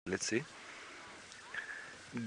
Let's see.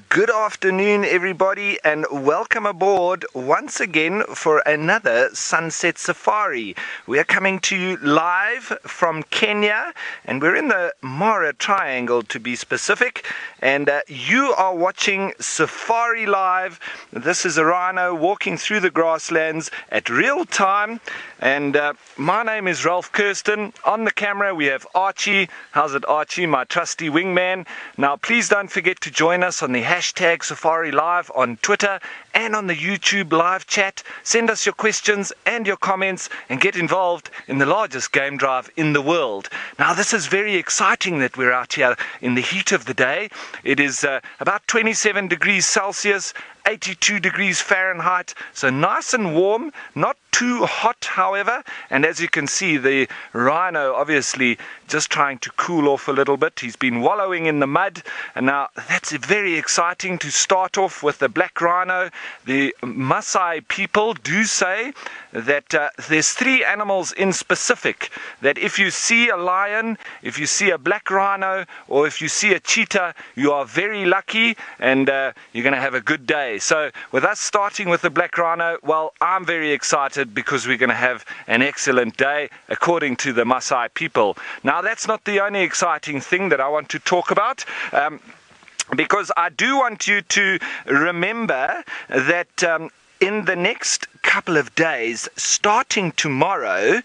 Good afternoon, everybody, and welcome aboard once again for another Sunset Safari. We are coming to you live from Kenya, and we're in the Mara Triangle to be specific, and you are watching Safari Live. This is a rhino walking through the grasslands at real time, and my name is Ralph Kirsten. On the camera we have Archie. How's it, Archie, my trusty wingman? Now please don't forget to join us on the hashtag Safari Live on Twitter and on the YouTube live chat. Send us your questions and your comments and get involved in the largest game drive in the world. Now this is very exciting that we're out here in the heat of the day. It is about 27 degrees Celsius, 82 degrees Fahrenheit, so nice and warm, not too hot however, and as you can see the rhino obviously just trying to cool off a little bit. He's been wallowing in the mud, and now that's very exciting to start off with the black rhino. The Maasai people do say that there's three animals in specific, that if you see a lion, if you see a black rhino, or if you see a cheetah, you are very lucky and you're going to have a good day. So with us starting with the black rhino, well, I'm very excited because we're going to have an excellent day according to the Maasai people. Now that's not the only exciting thing that I want to talk about, because I do want you to remember that in the next couple of days, starting tomorrow,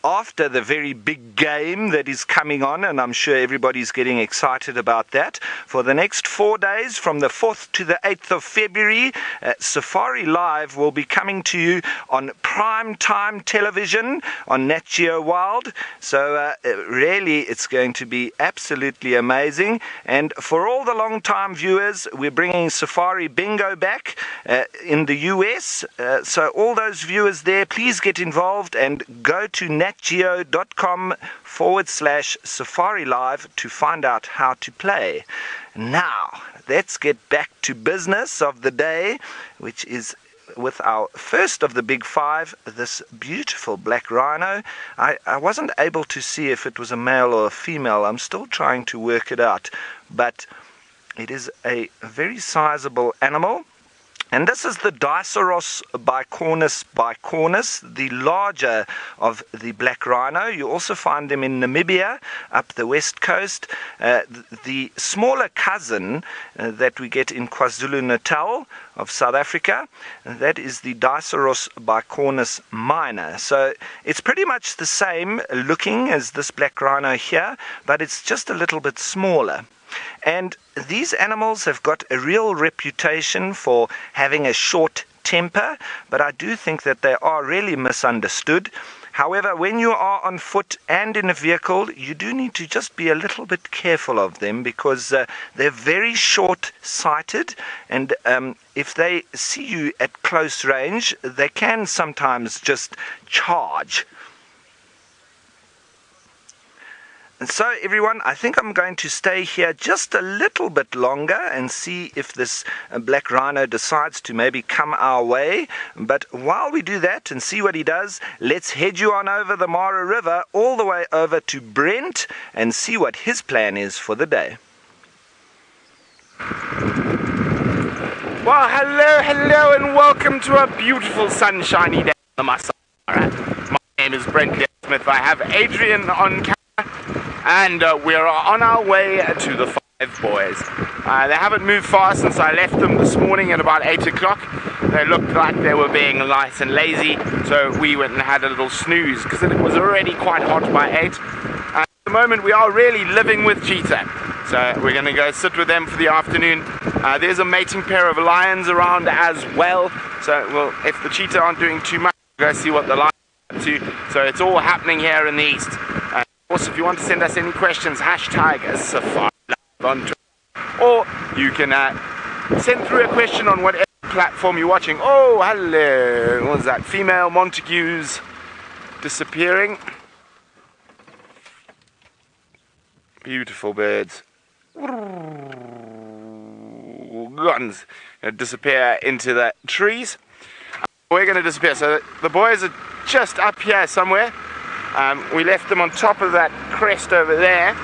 after the very big game that is coming on, and I'm sure everybody's getting excited about that, for the next 4 days, from the 4th to the 8th of February, Safari Live will be coming to you on prime time television on Nat Geo Wild. So really it's going to be absolutely amazing. And for all the long time viewers, we're bringing Safari Bingo back in the US. So all those viewers there, please get involved and go to natgeo.com/Safari Live to find out how to play. Now, let's get back to business of the day, which is with our first of the big five, this beautiful black rhino. I wasn't able to see if it was a male or a female. I'm still trying to work it out, but it is a very sizable animal. And this is the Diceros bicornis, the larger of the black rhino. You also find them in Namibia, up the west coast. The smaller cousin that we get in KwaZulu-Natal of South Africa, that is the Diceros bicornis minor. So it's pretty much the same looking as this black rhino here, but it's just a little bit smaller. And these animals have got a real reputation for having a short temper, but I do think that they are really misunderstood. However, when you are on foot and in a vehicle, you do need to just be a little bit careful of them, because they're very short-sighted, and if they see you at close range, they can sometimes just charge. And so everyone, I think I'm going to stay here just a little bit longer and see if this black rhino decides to maybe come our way. But while we do that and see what he does, let's head you on over the Mara River all the way over to Brent and see what his plan is for the day. Well, hello and welcome to a beautiful sunshiny day on the Maasai Mara. My name is Brent Smith. I have Adrian on camera. And we are on our way to the five boys. They haven't moved far since I left them this morning at about 8 o'clock. They looked like they were being light and lazy, so we went and had a little snooze because it was already quite hot by 8. At the moment we are really living with Cheetah, so we're going to go sit with them for the afternoon. There's a mating pair of lions around as well, so well, if the cheetah aren't doing too much, we'll go see what the lions are up to. So it's all happening here in the east. Also, if you want to send us any questions, hashtag Safari Live on Twitter. Or you can send through a question on whatever platform you're watching. Oh, hello. What was that? Female Montagues disappearing. Beautiful birds. Guns. Disappear into the trees. We're going to disappear. So the boys are just up here somewhere. We left them on top of that crest over there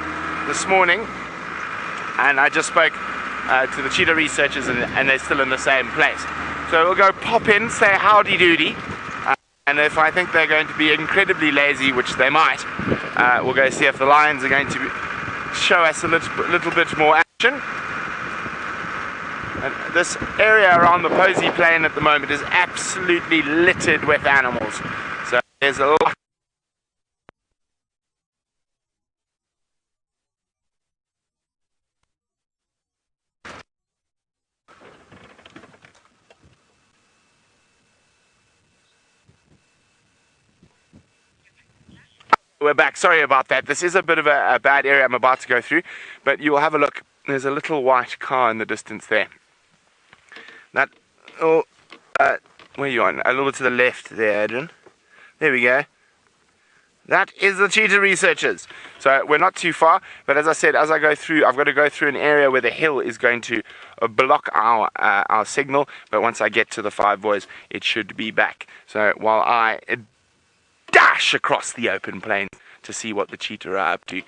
this morning, and I just spoke to the cheetah researchers, and they're still in the same place. So we'll go pop in, say howdy doody, and if I think they're going to be incredibly lazy, which they might, we'll go see if the lions are going to show us a little bit more action. And this area around the Posey Plain at the moment is absolutely littered with animals. So there's a lot. We're back. Sorry about that. This is a bit of a bad area I'm about to go through, but you'll have a look. There's a little white car in the distance there. That, where are you on? A little bit to the left there, Adrian. There we go. That is the cheetah researchers. So we're not too far, but as I said, as I go through, I've got to go through an area where the hill is going to block our signal, but once I get to the Five Boys, it should be back. So while I dash across the open plains to see what the cheetah are up to.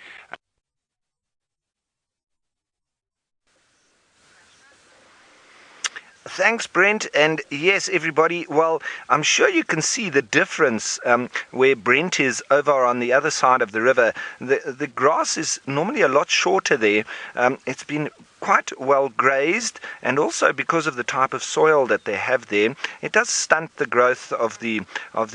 Thanks, Brent. And yes, everybody, well, I'm sure you can see the difference where Brent is over on the other side of the river. The grass is normally a lot shorter there. It's been quite well grazed, and also because of the type of soil that they have there, it does stunt the growth of the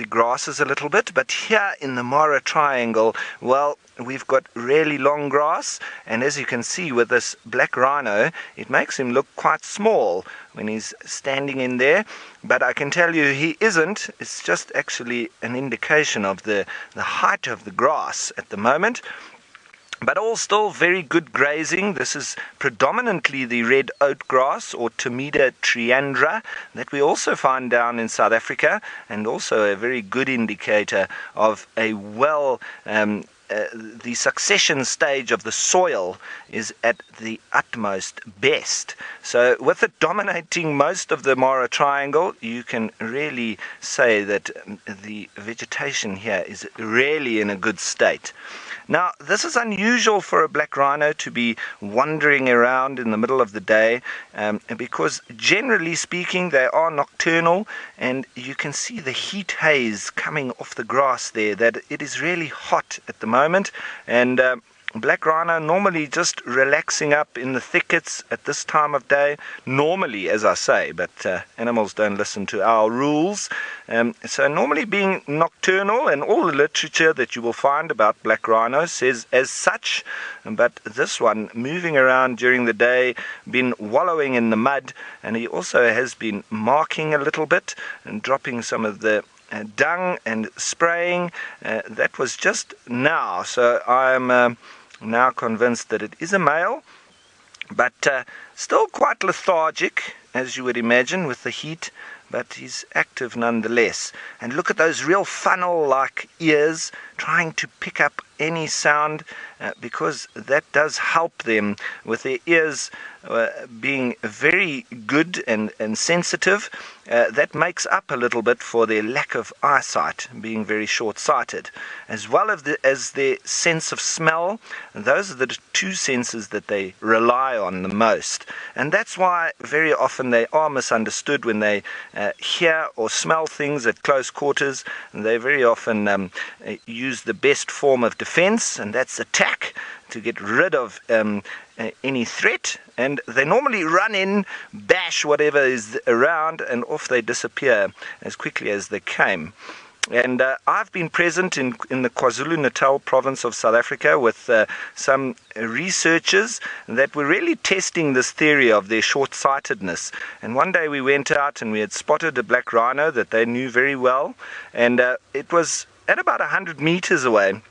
grasses a little bit. But here in the Mara Triangle, well, we've got really long grass, and as you can see with this black rhino, it makes him look quite small when he's standing in there. But I can tell you he isn't. It's just actually an indication of the height of the grass at the moment. But all still very good grazing. This is predominantly the red oat grass, or Tomida triandra, that we also find down in South Africa, and also a very good indicator of a the succession stage of the soil is at the utmost best. So with it dominating most of the Mara Triangle, you can really say that the vegetation here is really in a good state. Now, this is unusual for a black rhino to be wandering around in the middle of the day, because generally speaking they are nocturnal, and you can see the heat haze coming off the grass there, that it is really hot at the moment. And black rhino normally just relaxing up in the thickets at this time of day, normally, as I say, but animals don't listen to our rules. So normally being nocturnal, and all the literature that you will find about black rhino says as such, but this one moving around during the day, been wallowing in the mud, and he also has been marking a little bit and dropping some of the dung and spraying. That was just now, so I'm now convinced that it is a male, but still quite lethargic, as you would imagine, with the heat, but he's active nonetheless. And look at those real funnel-like ears, trying to pick up any sound, because that does help them with their ears being very good and sensitive. That makes up a little bit for their lack of eyesight, being very short-sighted, as well as their sense of smell. Those are the two senses that they rely on the most, and that's why very often they are misunderstood when they hear or smell things at close quarters. They very often use the best form of defense, and that's attack, to get rid of any threat, and they normally run in, bash whatever is around, and off they disappear as quickly as they came. And I've been present in the KwaZulu-Natal province of South Africa with some researchers that were really testing this theory of their short-sightedness. And one day we went out and we had spotted a black rhino that they knew very well, and it was at about 100 meters away.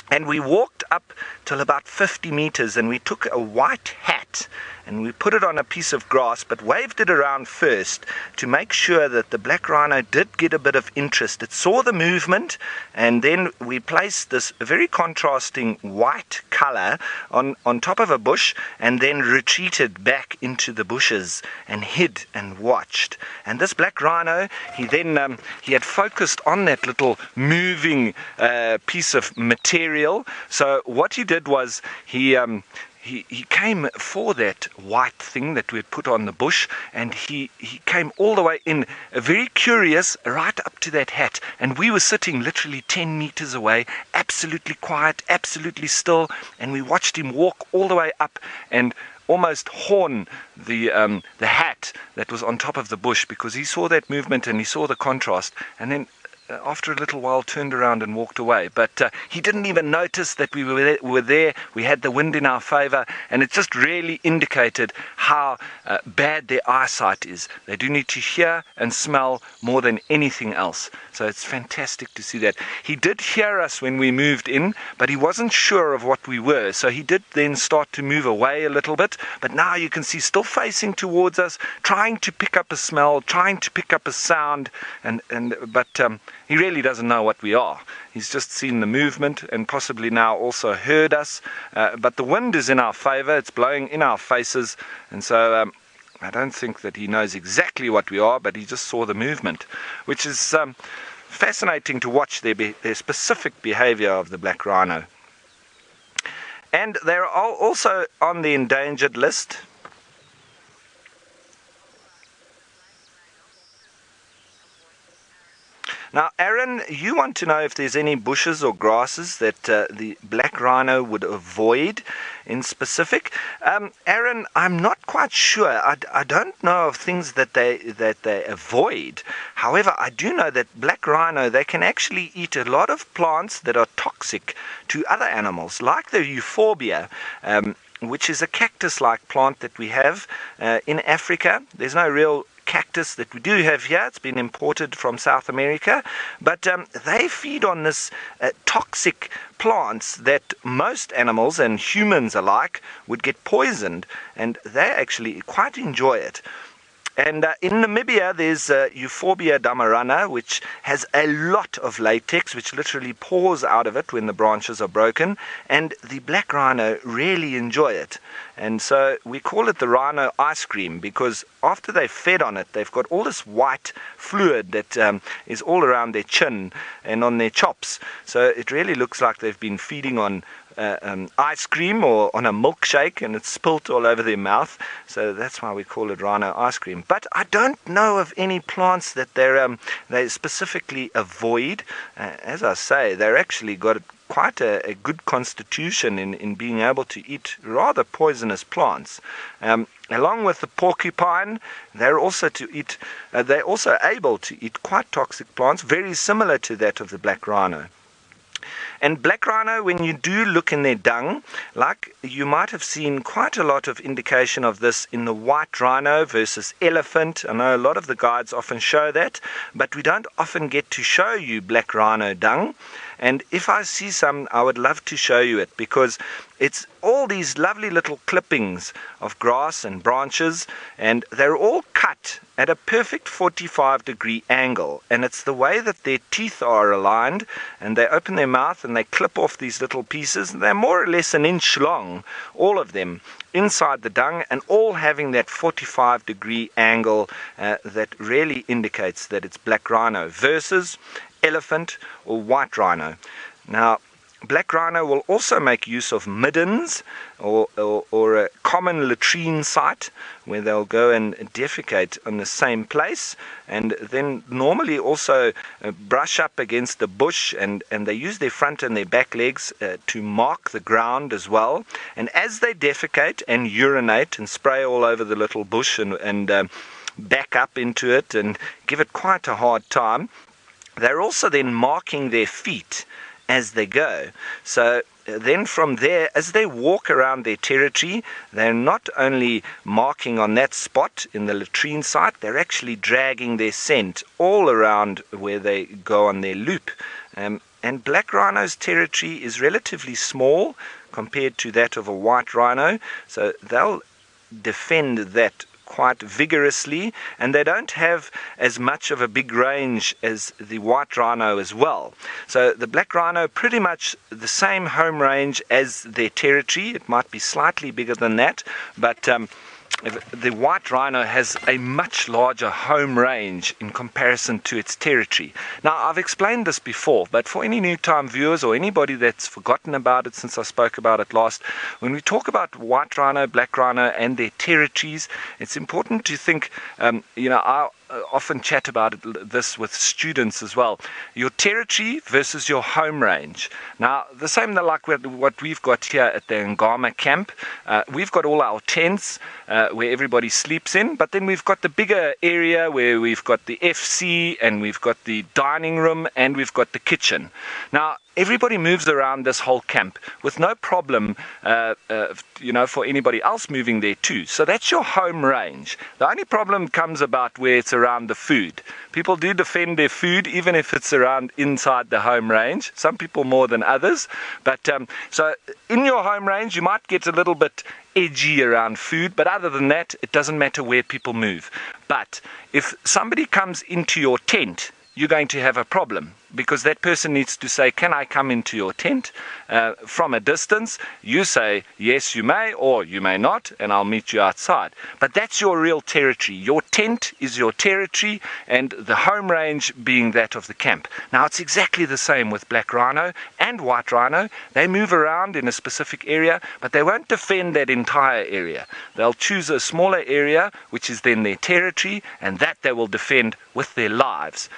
And we walked up till about 50 meters, and we took a white hat and we put it on a piece of grass, but waved it around first to make sure that the black rhino did get a bit of interest. It saw the movement, and then we placed this very contrasting white color on top of a bush, and then retreated back into the bushes and hid and watched. And this black rhino, he had focused on that little moving piece of material. So what he did was he he came for that white thing that we had put on the bush, and he came all the way in, very curious, right up to that hat. And we were sitting literally 10 meters away, absolutely quiet, absolutely still, and we watched him walk all the way up and almost horn the hat that was on top of the bush, because he saw that movement and he saw the contrast, and then after a little while turned around and walked away. But he didn't even notice that we were there. We had the wind in our favor, and it just really indicated how bad their eyesight is. They do need to hear and smell more than anything else. So it's fantastic to see that. He did hear us when we moved in, but he wasn't sure of what we were. So he did then start to move away a little bit. But now you can see still facing towards us, trying to pick up a smell, trying to pick up a sound, but he really doesn't know what we are. He's just seen the movement and possibly now also heard us. But the wind is in our favor. It's blowing in our faces. And so I don't think that he knows exactly what we are, but he just saw the movement, which is fascinating to watch their specific behavior of the black rhino. And they're also on the endangered list. Now, Aaron, you want to know if there's any bushes or grasses that the black rhino would avoid in specific. Aaron, I'm not quite sure. I don't know of things that they avoid. However, I do know that black rhino, they can actually eat a lot of plants that are toxic to other animals, like the euphorbia, which is a cactus-like plant that we have in Africa. There's no real cactus that we do have here. It's been imported from South America, but they feed on this toxic plants that most animals and humans alike would get poisoned, and they actually quite enjoy it. And in Namibia, there's Euphorbia damarana, which has a lot of latex, which literally pours out of it when the branches are broken, and the black rhino really enjoy it. And so we call it the rhino ice cream, because after they've fed on it, they've got all this white fluid that is all around their chin and on their chops. So it really looks like they've been feeding on ice cream or on a milkshake, and it's spilt all over their mouth. So that's why we call it rhino ice cream. But I don't know of any plants that they specifically avoid. As I say, they're actually got quite a good constitution in being able to eat rather poisonous plants. Along with the porcupine, they're also able to eat quite toxic plants, very similar to that of the black rhino. And black rhino, when you do look in their dung, like you might have seen quite a lot of indication of this in the white rhino versus elephant. I know a lot of the guides often show that, but we don't often get to show you black rhino dung. And if I see some, I would love to show you it, because it's all these lovely little clippings of grass and branches, and they're all cut at a perfect 45-degree angle. And it's the way that their teeth are aligned, and they open their mouth and they clip off these little pieces. And they're more or less an inch long, all of them, inside the dung, and all having that 45-degree angle that really indicates that it's black rhino versus elephant or white rhino. Now, black rhino will also make use of middens or a common latrine site where they'll go and defecate on the same place, and then normally also brush up against the bush, and they use their front and their back legs to mark the ground as well. And as they defecate and urinate and spray all over the little bush and back up into it and give it quite a hard time, they're also then marking their feet as they go. So then from there, as they walk around their territory, they're not only marking on that spot in the latrine site, they're actually dragging their scent all around where they go on their loop. And black rhino's territory is relatively small compared to that of a white rhino, so they'll defend that quite vigorously, and they don't have as much of a big range as the white rhino as well. So the black rhino, pretty much the same home range as their territory. It might be slightly bigger than that, but the white rhino has a much larger home range in comparison to its territory. Now, I've explained this before, but for any new-time viewers or anybody that's forgotten about it since I spoke about it last, when we talk about white rhino, black rhino, and their territories, it's important to think, I often chat about this with students as well. Your territory versus your home range. Now, the same like what we've got here at the Angama camp. We've got all our tents where everybody sleeps in, but then we've got the bigger area where we've got the FC and we've got the dining room and we've got the kitchen. Now, everybody moves around this whole camp with no problem, for anybody else moving there too. So that's your home range. The only problem comes about where it's around the food. People do defend their food, even if it's around inside the home range. Some people more than others. But so in your home range, you might get a little bit edgy around food, but other than that, it doesn't matter where people move. But if somebody comes into your tent, you're going to have a problem, because that person needs to say, can I come into your tent from a distance? You say, yes, you may, or you may not, and I'll meet you outside. But that's your real territory. Your tent is your territory, and the home range being that of the camp. Now, it's exactly the same with black rhino and white rhino. They move around in a specific area, but they won't defend that entire area. They'll choose a smaller area, which is then their territory, and that they will defend with their lives.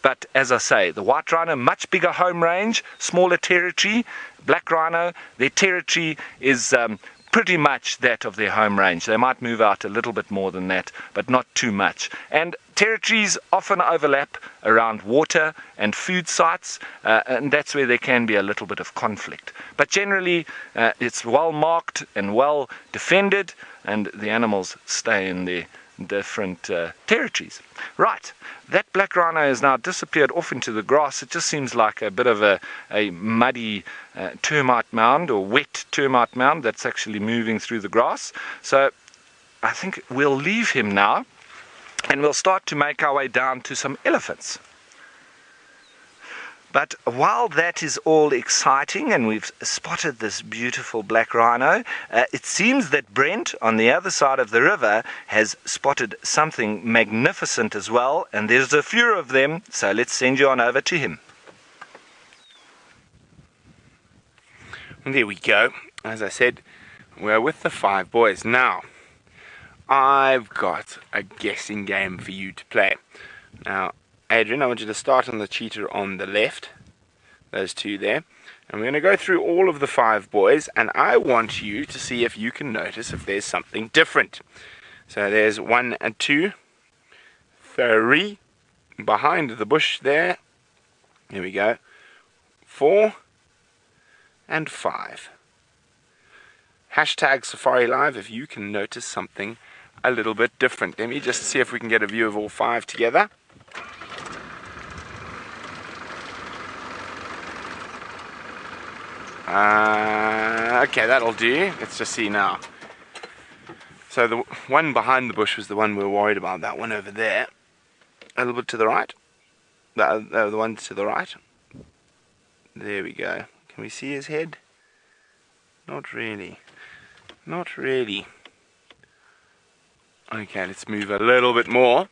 But as I say, the white rhino, much bigger home range, smaller territory. Black rhino, their territory is pretty much that of their home range. They might move out a little bit more than that, but not too much. And territories often overlap around water and food sites, and that's where there can be a little bit of conflict. But generally, it's well marked and well defended, and the animals stay in their different territories. Right, that black rhino has now disappeared off into the grass. It just seems like a bit of a muddy termite mound, or wet termite mound that's actually moving through the grass. So I think we'll leave him now, and we'll start to make our way down to some elephants. But while that is all exciting and we've spotted this beautiful black rhino, it seems that Brent on the other side of the river has spotted something magnificent as well, and there's a few of them, so let's send you on over to him. And there we go. As I said, we're with the 5 boys. Now, I've got a guessing game for you to play. Now, Adrian, I want you to start on the cheetah on the left, those 2 there, and we're going to go through all of the 5 boys, and I want you to see if you can notice if there's something different. So there's 1 and 2, 3, behind the bush there, here we go, 4 and 5. Hashtag Safari Live if you can notice something a little bit different. Let me just see if we can get a view of all 5 together. Okay, that'll do. Let's just see now. So the one behind the bush was the one we were worried about. That one over there. A little bit to the right. The one to the right. There we go. Can we see his head? Not really. Not really. Okay, let's move a little bit more.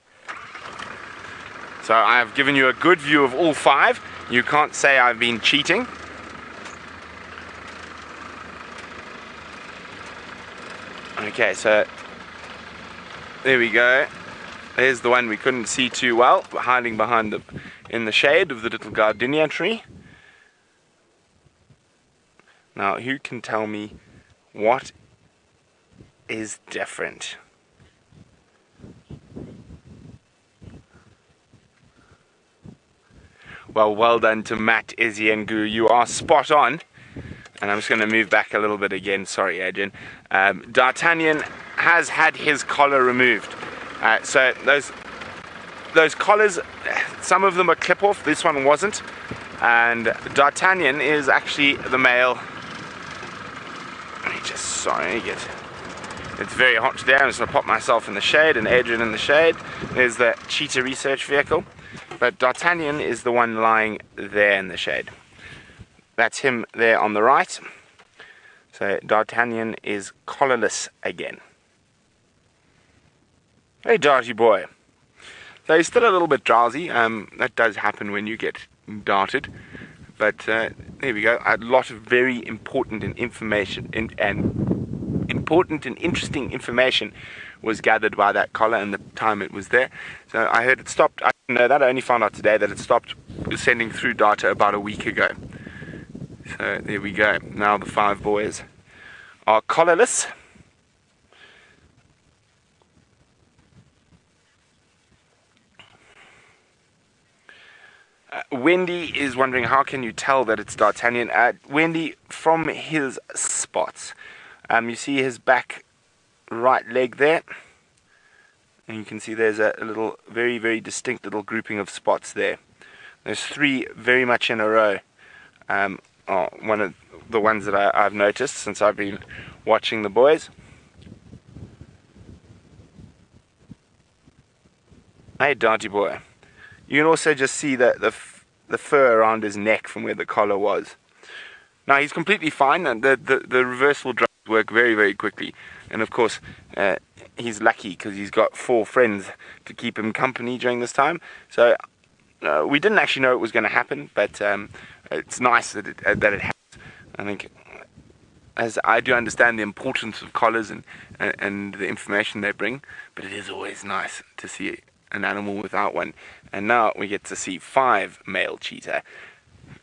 So I have given you a good view of all 5. You can't say I've been cheating. Okay, so there we go. There's the one we couldn't see too well, hiding behind in the shade of the little gardenia tree. Now, who can tell me what is different? Well done to Matt, Izzy and Gu. You are spot on. And I'm just going to move back a little bit again. Sorry, Adrian. D'Artagnan has had his collar removed. So those collars, some of them are clip-off. This one wasn't. And D'Artagnan is actually the male. It's very hot today. I'm just going to pop myself in the shade and Adrian in the shade. There's the cheetah research vehicle. But D'Artagnan is the one lying there in the shade. That's him there on the right. So D'Artagnan is collarless again. Hey, darty boy. So he's still a little bit drowsy. That does happen when you get darted. But there we go. A lot of very important and interesting information was gathered by that collar and the time it was there. So I heard it stopped. I didn't know that. I only found out today that it stopped sending through data about a week ago. So there we go. Now the 5 boys are collarless. Wendy is wondering, how can you tell that it's D'Artagnan? Wendy, from his spots. You see his back right leg there. And you can see there's a little, very, very distinct little grouping of spots there. There's 3 very much in a row. One of the ones that I've noticed since I've been watching the boys. Hey, Darty boy. You can also just see the fur around his neck from where the collar was. Now he's completely fine, and the reversible drives work very, very quickly. And of course, he's lucky because he's got 4 friends to keep him company during this time. So we didn't actually know it was going to happen, but it's nice that it has. I think, as I do understand the importance of collars and the information they bring, but it is always nice to see an animal without one. And now we get to see 5 male cheetah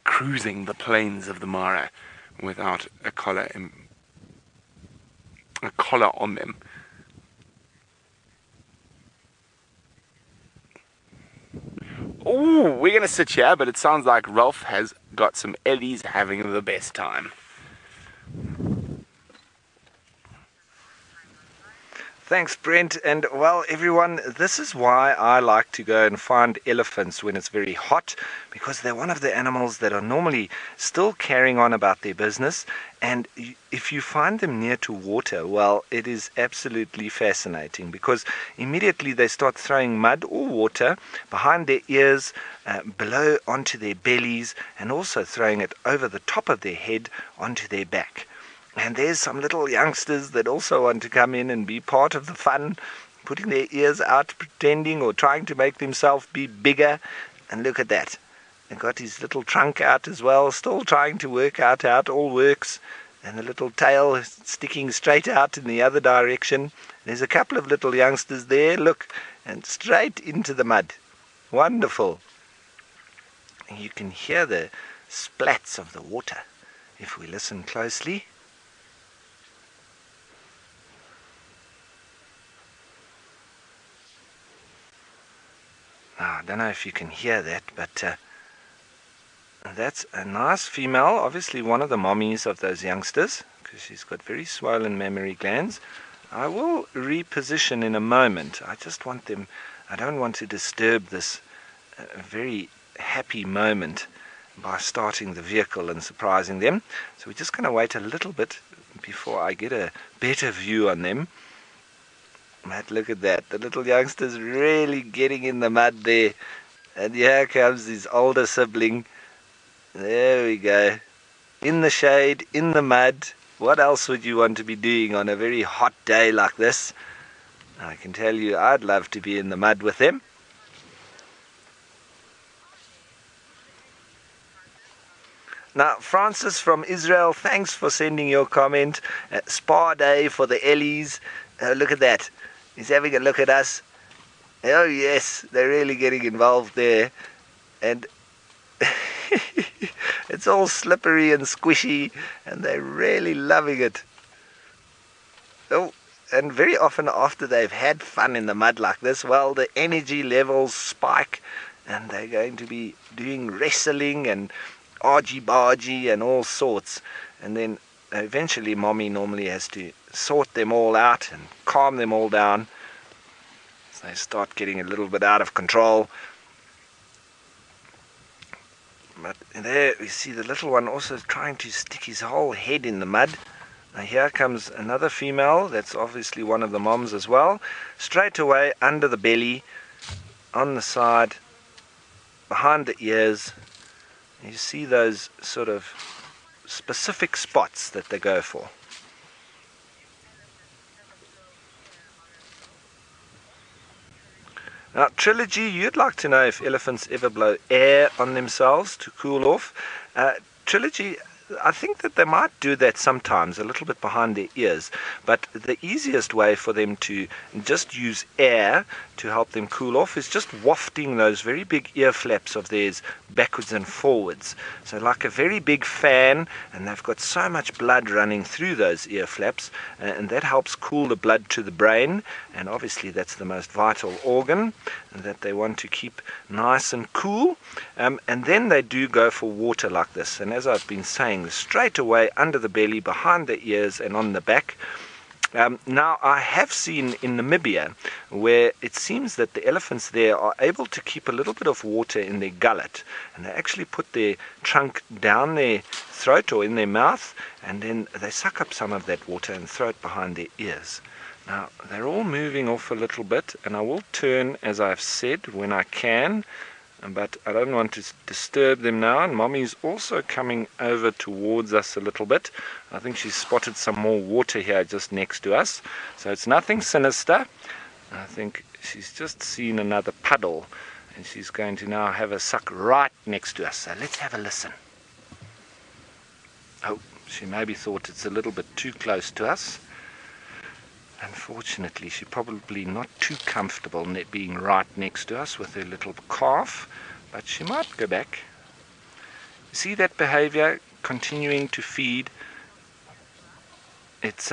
cruising the plains of the Mara without a collar on them. Ooh, we're gonna sit here, but it sounds like Ralph has got some Ellies having the best time. Thanks, Brent. And well, everyone, this is why I like to go and find elephants when it's very hot, because they're one of the animals that are normally still carrying on about their business. And if you find them near to water, well, it is absolutely fascinating, because immediately they start throwing mud or water behind their ears, below onto their bellies, and also throwing it over the top of their head onto their back. And there's some little youngsters that also want to come in and be part of the fun, putting their ears out, pretending or trying to make themselves be bigger. And look at that. They've got his little trunk out as well, still trying to work out how it all works. And the little tail sticking straight out in the other direction. There's a couple of little youngsters there, look, and straight into the mud. Wonderful. And you can hear the splats of the water if we listen closely. Now, I don't know if you can hear that, but that's a nice female, obviously one of the mommies of those youngsters, because she's got very swollen mammary glands. I will reposition in a moment. I just want them, I don't want to disturb this very happy moment by starting the vehicle and surprising them. So we're just going to wait a little bit before I get a better view on them. But look at that, the little youngster's really getting in the mud there. And here comes his older sibling. There we go. In the shade, in the mud. What else would you want to be doing on a very hot day like this? I can tell you, I'd love to be in the mud with them. Now, Francis from Israel, thanks for sending your comment. Spa day for the Ellies. Look at that. He's having a look at us. Oh yes, they're really getting involved there. And it's all slippery and squishy, and they're really loving it. Oh, and very often after they've had fun in the mud like this, well, the energy levels spike, and they're going to be doing wrestling and argy-bargy and all sorts. And then eventually mommy normally has to sort them all out and calm them all down. So they start getting a little bit out of control. But there we see the little one also trying to stick his whole head in the mud. Now here comes another female, that's obviously one of the moms as well. Straight away under the belly, on the side, behind the ears. You see those sort of specific spots that they go for. Now, Trilogy, you'd like to know if elephants ever blow air on themselves to cool off. Trilogy, I think that they might do that sometimes, a little bit behind their ears, but the easiest way for them to just use air to help them cool off is just wafting those very big ear flaps of theirs backwards and forwards. So like a very big fan, and they've got so much blood running through those ear flaps, and that helps cool the blood to the brain, and obviously that's the most vital organ that they want to keep nice and cool. And then they do go for water like this, and as I've been saying, straight away under the belly, behind the ears and on the back. Now, I have seen in Namibia where it seems that the elephants there are able to keep a little bit of water in their gullet, and they actually put their trunk down their throat or in their mouth, and then they suck up some of that water and throw it behind their ears. Now, they're all moving off a little bit, and I will turn, as I've said, when I can, but I don't want to disturb them now. And Mommy's also coming over towards us a little bit. I think she's spotted some more water here just next to us, so it's nothing sinister. I think she's just seen another puddle, and she's going to now have a suck right next to us. So let's have a listen. Oh, she maybe thought it's a little bit too close to us. Unfortunately, she's probably not too comfortable being right next to us with her little calf, but she might go back. See that behavior, continuing to feed? It's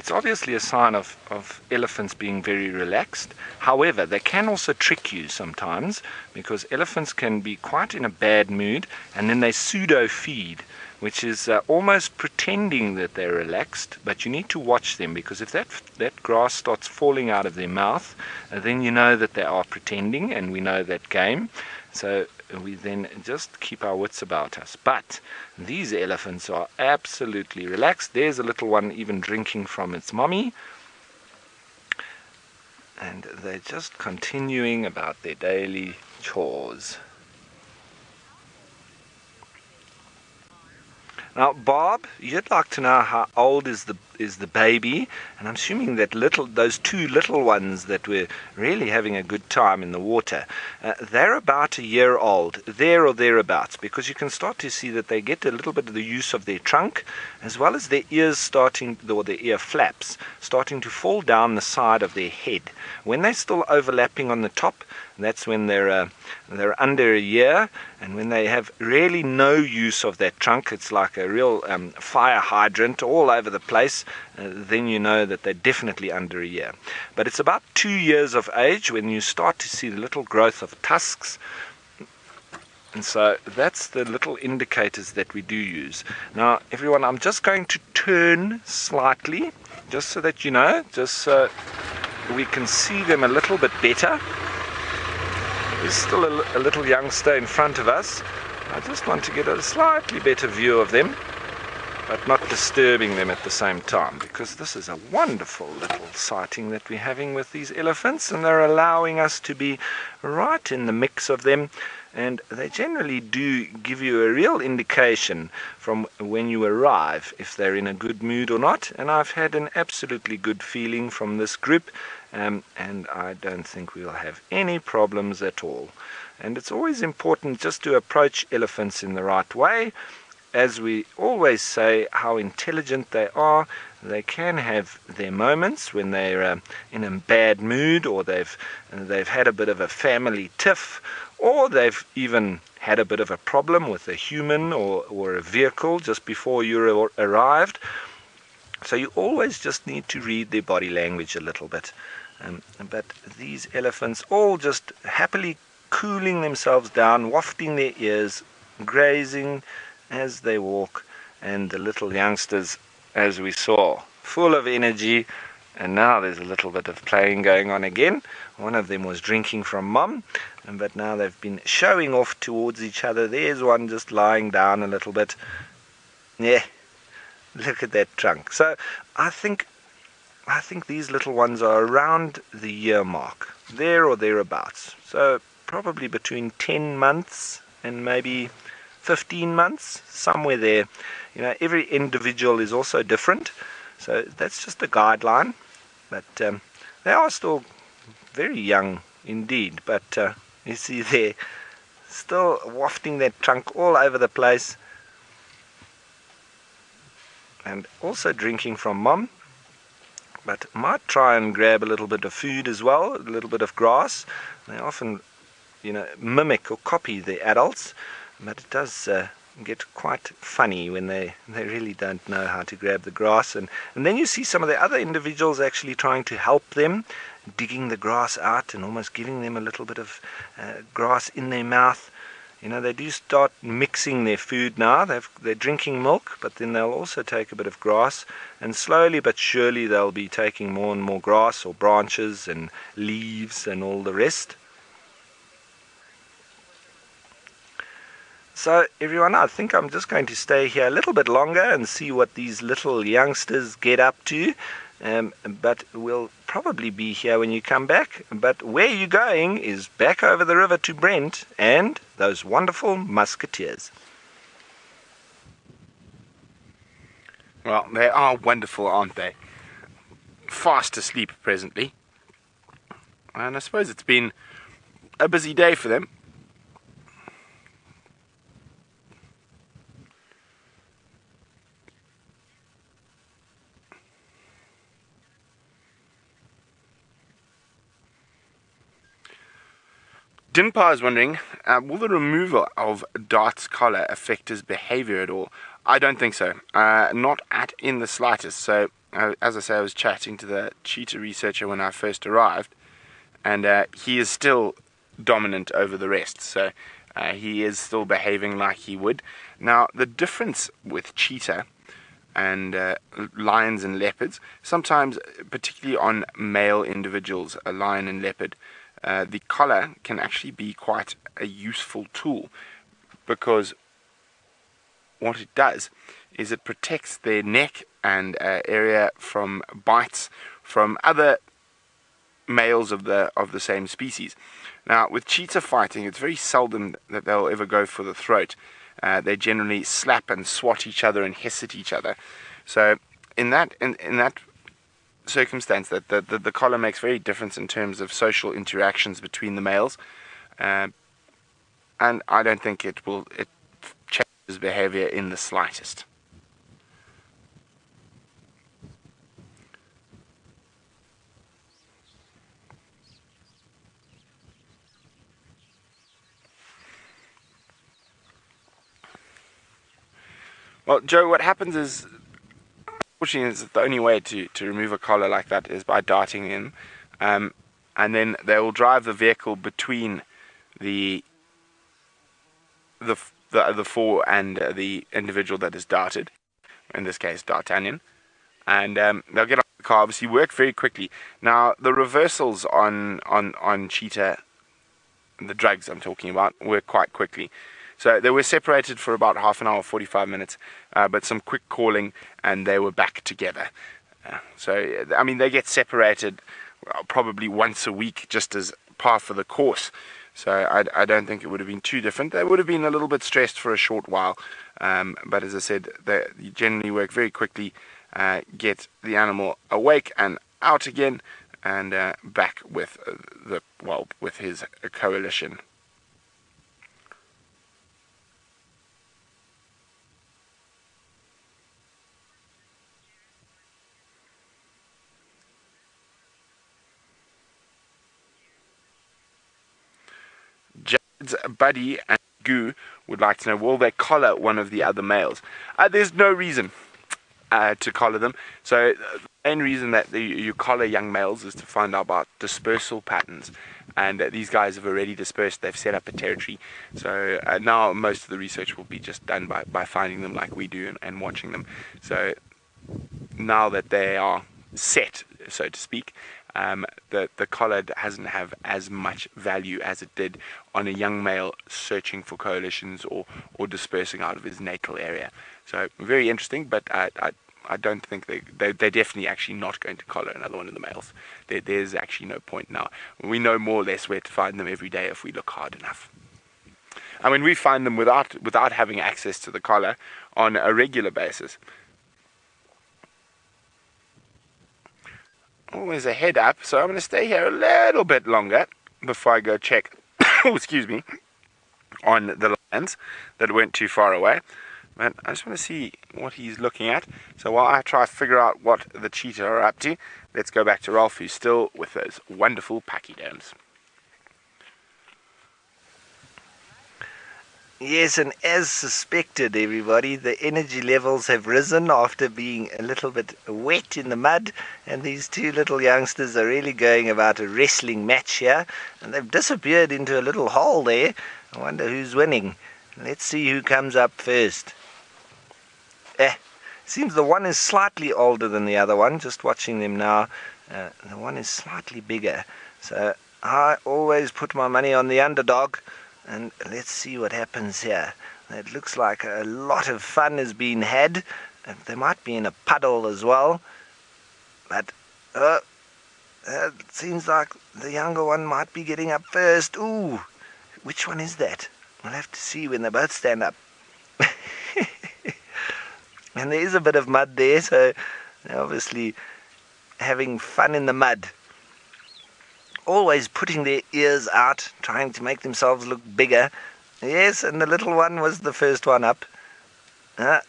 obviously a sign of elephants being very relaxed. However, they can also trick you sometimes, because elephants can be quite in a bad mood, and then they pseudo-feed, which is almost pretending that they're relaxed, but you need to watch them, because if that grass starts falling out of their mouth, then you know that they are pretending, and we know that game. So we then just keep our wits about us. But these elephants are absolutely relaxed. There's a little one even drinking from its mommy. And they're just continuing about their daily chores. Now, Bob, you'd like to know how old is the baby, and I'm assuming that those two little ones that were really having a good time in the water, they're about a year old, there or thereabouts, because you can start to see that they get a little bit of the use of their trunk, as well as their ears or their ear flaps starting to fall down the side of their head. When they're still overlapping on the top, that's when they're under a year, and when they have really no use of that trunk, it's like a real fire hydrant all over the place, then you know that they're definitely under a year. But it's about 2 years of age when you start to see the little growth of tusks, and so that's the little indicators that we do use. Now, everyone, I'm just going to turn slightly, just so that you know, just so we can see them a little bit better. There's still a little youngster in front of us. I just want to get a slightly better view of them, but not disturbing them at the same time, because this is a wonderful little sighting that we're having with these elephants, and they're allowing us to be right in the mix of them, and they generally do give you a real indication from when you arrive if they're in a good mood or not. And I've had an absolutely good feeling from this group, and I don't think we'll have any problems at all. And it's always important just to approach elephants in the right way. As we always say, how intelligent they are. They can have their moments when they're in a bad mood, or they've had a bit of a family tiff, or they've even had a bit of a problem with a human or a vehicle just before you arrived. So you always just need to read their body language a little bit. But these elephants all just happily cooling themselves down, wafting their ears, grazing as they walk, and the little youngsters, as we saw, full of energy. And now there's a little bit of playing going on again. One of them was drinking from Mum, but now they've been showing off towards each other. There's one just lying down a little bit. Yeah, look at that trunk. So I think these little ones are around the year mark, there or thereabouts. So probably between 10 months and maybe 15 months, somewhere there. You know, every individual is also different, so that's just a guideline. But they are still very young indeed. But you see there, still wafting that trunk all over the place. And also drinking from mom. But might try and grab a little bit of food as well, a little bit of grass. They often, mimic or copy the adults, but it does get quite funny when they really don't know how to grab the grass. And then you see some of the other individuals actually trying to help them, digging the grass out and almost giving them a little bit of grass in their mouth. They do start mixing their food now. They're drinking milk, but then they'll also take a bit of grass, and slowly but surely they'll be taking more and more grass or branches and leaves and all the rest. So everyone, I think I'm just going to stay here a little bit longer and see what these little youngsters get up to. But we'll probably be here when you come back. But where you're going is back over the river to Brent and those wonderful musketeers. Well, they are wonderful, aren't they? Fast asleep presently. And I suppose it's been a busy day for them. Dinpa is wondering, will the removal of Dart's collar affect his behavior at all? I don't think so. Not in the slightest. So, as I say, I was chatting to the cheetah researcher when I first arrived, and he is still dominant over the rest. So, he is still behaving like he would. Now, the difference with cheetah and lions and leopards, sometimes, particularly on male individuals, a lion and leopard, the collar can actually be quite a useful tool, because what it does is it protects their neck and area from bites from other males of the same species. Now, with cheetah fighting, it's very seldom that they'll ever go for the throat. They generally slap and swat each other and hiss at each other. So in that circumstance, that the collar makes very difference in terms of social interactions between the males, and I don't think it changes behavior in the slightest. Well, Joe, what happens is, unfortunately, is the only way to remove a collar like that is by darting in, and then they will drive the vehicle between the four and the individual that is darted, in this case D'Artagnan, and they'll get off the car. Obviously, work very quickly. Now, the reversals on cheetah, the drugs I'm talking about, work quite quickly. So they were separated for about half an hour, 45 minutes, but some quick calling, and they were back together. So, I mean, they get separated probably once a week, just as par for the course. So I don't think it would have been too different. They would have been a little bit stressed for a short while, but as I said, they generally work very quickly, get the animal awake and out again, and back with with his coalition. Buddy and Goo would like to know, will they collar one of the other males? There's no reason to collar them. So the main reason that you collar young males is to find out about dispersal patterns, and these guys have already dispersed. They've set up a territory. So now most of the research will be just done by finding them like we do and watching them. So now that they are set, so to speak, the collar doesn't have as much value as it did on a young male searching for coalitions or dispersing out of his natal area. So very interesting, but I don't think they're definitely actually not going to collar another one of the males. There's actually no point now. We know more or less where to find them every day if we look hard enough. I mean, we find them without having access to the collar on a regular basis. Oh, there's a head up, so I'm going to stay here a little bit longer. before I go check, oh, excuse me, on the lions that went too far away. But I just want to see what he's looking at. So while I try to figure out what the cheetah are up to, let's go back to Ralph, who's still with those wonderful pachyderms. Yes, and as suspected, everybody, the energy levels have risen after being a little bit wet in the mud, and these two little youngsters are really going about a wrestling match here, and they've disappeared into a little hole there. I wonder who's winning. Let's see who comes up first. Seems the one is slightly older than the other one, just watching them now. The one is slightly bigger, so I always put my money on the underdog. And let's see what happens here. It looks like a lot of fun has been had. They might be in a puddle as well. But it seems like the younger one might be getting up first. Ooh, which one is that? We'll have to see when they both stand up. And there is a bit of mud there, so they're obviously having fun in the mud. Always putting their ears out, trying to make themselves look bigger. Yes, and the little one was the first one up.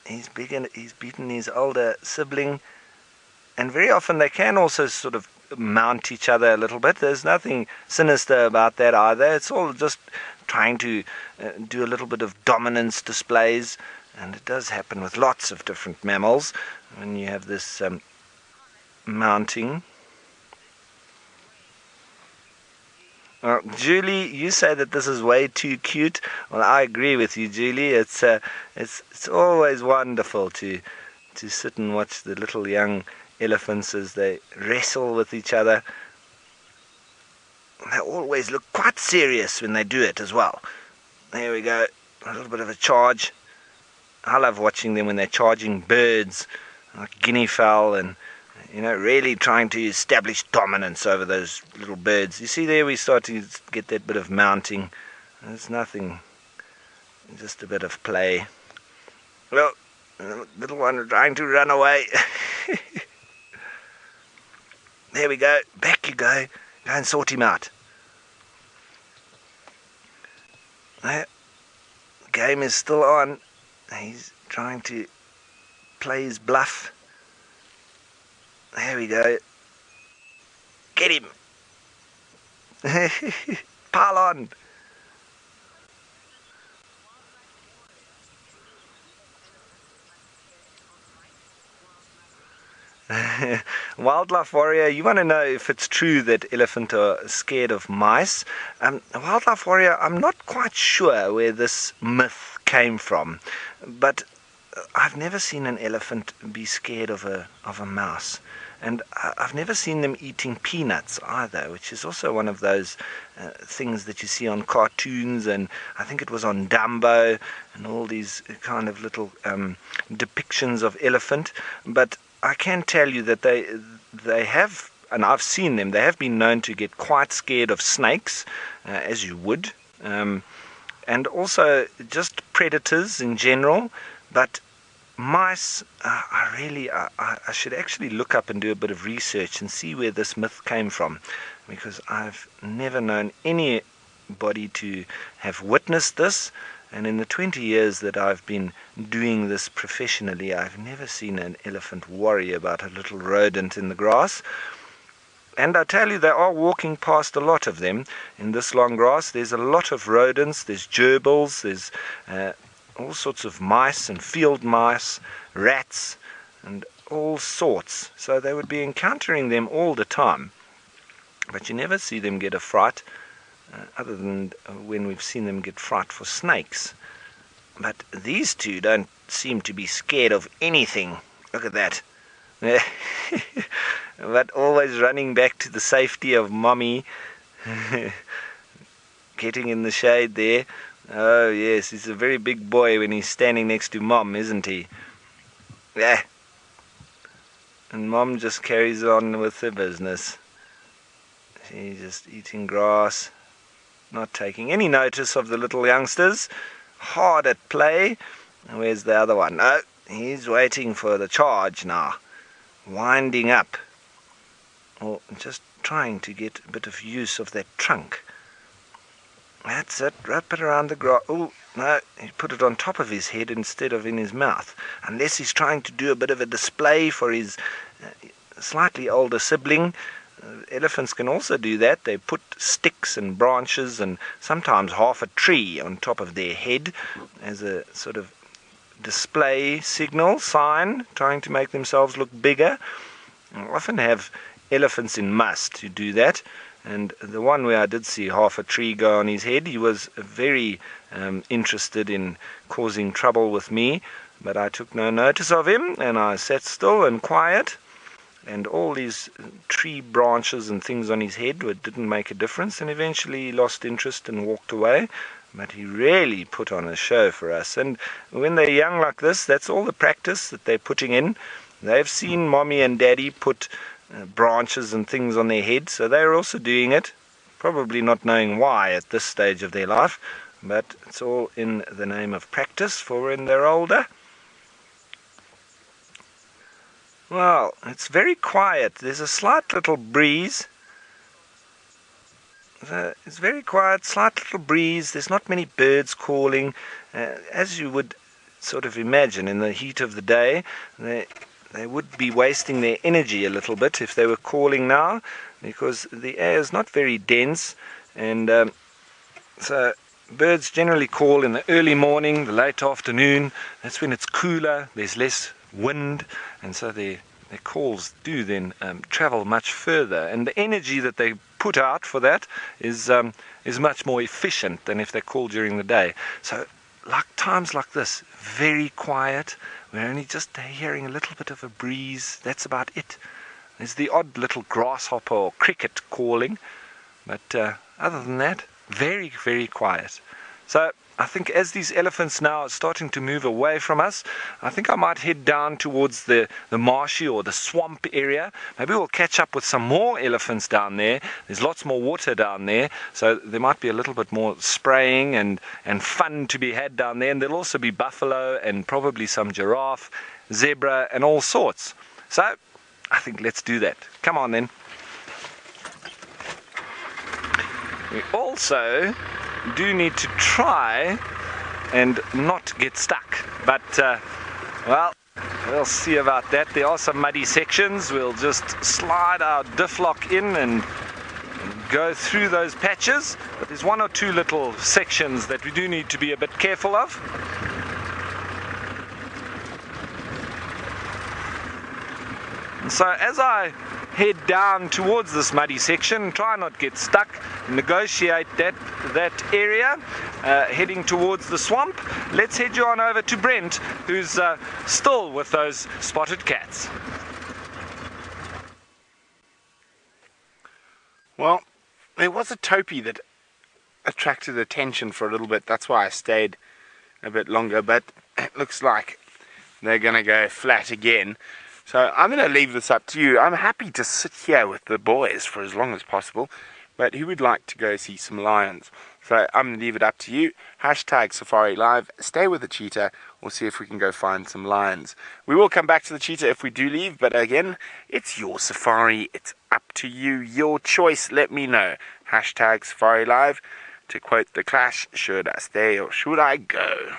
He's beaten his older sibling. And very often they can also sort of mount each other a little bit. There's nothing sinister about that either. It's all just trying to do a little bit of dominance displays. And it does happen with lots of different mammals when you have this mounting. Julie, you say that this is way too cute. Well, I agree with you, Julie. It's always wonderful to sit and watch the little young elephants as they wrestle with each other. They always look quite serious when they do it as well. There we go, a little bit of a charge. I love watching them when they're charging birds, like guinea fowl, and really trying to establish dominance over those little birds. You see there, we start to get that bit of mounting. There's nothing, just a bit of play. Well, the little one trying to run away. There we go. Back you go. Go and sort him out. The game is still on. He's trying to play his bluff. There we go. Get him. Pile on. Wildlife Warrior, you want to know if it's true that elephants are scared of mice? Wildlife Warrior, I'm not quite sure where this myth came from, but I've never seen an elephant be scared of a mouse. And I've never seen them eating peanuts either, which is also one of those things that you see on cartoons, and I think it was on Dumbo and all these kind of little depictions of elephant. But I can tell you that they have, and I've seen them, they have been known to get quite scared of snakes, as you would, and also just predators in general. But mice, I should actually look up and do a bit of research and see where this myth came from, because I've never known anybody to have witnessed this, and in the 20 years that I've been doing this professionally, I've never seen an elephant worry about a little rodent in the grass. And I tell you, they are walking past a lot of them in this long grass. There's a lot of rodents, there's gerbils, there's all sorts of mice and field mice, rats, and all sorts. So they would be encountering them all the time. But you never see them get a fright, other than when we've seen them get fright for snakes. But these two don't seem to be scared of anything. Look at that. But always running back to the safety of mommy. Getting in the shade there. Oh yes, he's a very big boy when he's standing next to mom, isn't he? Yeah. And mom just carries on with her business. She's just eating grass, not taking any notice of the little youngsters. Hard at play. And where's the other one? Oh, he's waiting for the charge now. Winding up. Or just trying to get a bit of use of that trunk. That's it. Wrap it around the grass. Oh, no, he put it on top of his head instead of in his mouth. Unless he's trying to do a bit of a display for his slightly older sibling. Elephants can also do that. They put sticks and branches and sometimes half a tree on top of their head as a sort of display signal, sign, trying to make themselves look bigger. I often have elephants in must who do that. And the one where I did see half a tree go on his head, he was very interested in causing trouble with me, but I took no notice of him, and I sat still and quiet, and all these tree branches and things on his head didn't make a difference, and eventually he lost interest and walked away. But he really put on a show for us, and when they're young like this, that's all the practice that they're putting in. They've seen mommy and daddy put branches and things on their head, so they're also doing it, probably not knowing why at this stage of their life, but it's all in the name of practice for when they're older. Well, it's very quiet. There's a slight little breeze. It's very quiet, slight little breeze. There's not many birds calling, as you would sort of imagine in the heat of the day. They would be wasting their energy a little bit if they were calling now, because the air is not very dense, and so birds generally call in the early morning, the late afternoon. That's when it's cooler, there's less wind, and so their calls do then travel much further, and the energy that they put out for that is much more efficient than if they call during the day. So like times like this, very quiet. We're only just hearing a little bit of a breeze. That's about it. There's the odd little grasshopper or cricket calling, but other than that, very, very quiet. So I think as these elephants now are starting to move away from us, I think I might head down towards the marshy or the swamp area. Maybe we'll catch up with some more elephants down there. There's lots more water down there, so there might be a little bit more spraying and fun to be had down there. And there'll also be buffalo and probably some giraffe, zebra and all sorts. So I think let's do that. Come on then. We also do need to try and not get stuck, but well, we'll see about that. There are some muddy sections. We'll just slide our diff lock in and go through those patches, but there's one or two little sections that we do need to be a bit careful of. And so as I head down towards this muddy section, try not get stuck, negotiate that area, heading towards the swamp. Let's head you on over to Brent, who's still with those spotted cats. Well, there was a topi that attracted attention for a little bit. That's why I stayed a bit longer, but it looks like they're going to go flat again. So I'm going to leave this up to you. I'm happy to sit here with the boys for as long as possible, but who would like to go see some lions? So I'm going to leave it up to you. Hashtag Safari Live. Stay with the cheetah. We'll see if we can go find some lions. We will come back to the cheetah if we do leave, but again, it's your safari. It's up to you. Your choice. Let me know. Hashtag Safari Live. To quote The Clash, should I stay or should I go?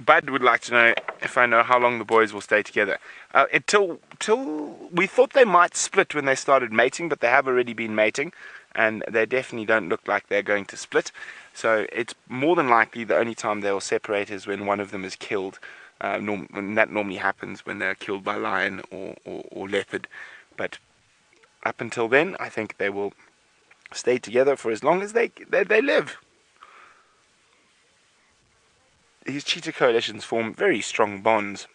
Bud would like to know if I know how long the boys will stay together. Till we thought they might split when they started mating, but they have already been mating, and they definitely don't look like they're going to split. So it's more than likely the only time they will separate is when one of them is killed. And that normally happens when they're killed by lion or leopard. But up until then, I think they will stay together for as long as they live. These cheetah coalitions form very strong bonds.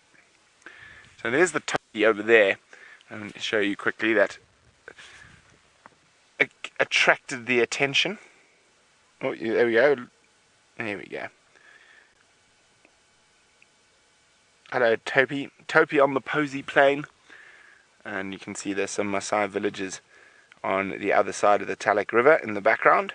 So there's the topi over there. I'm going to show you quickly that attracted the attention. Oh, there we go. There we go. Hello, topi. Topi on the Posy Plain. And you can see there's some Maasai villages on the other side of the Talek River in the background.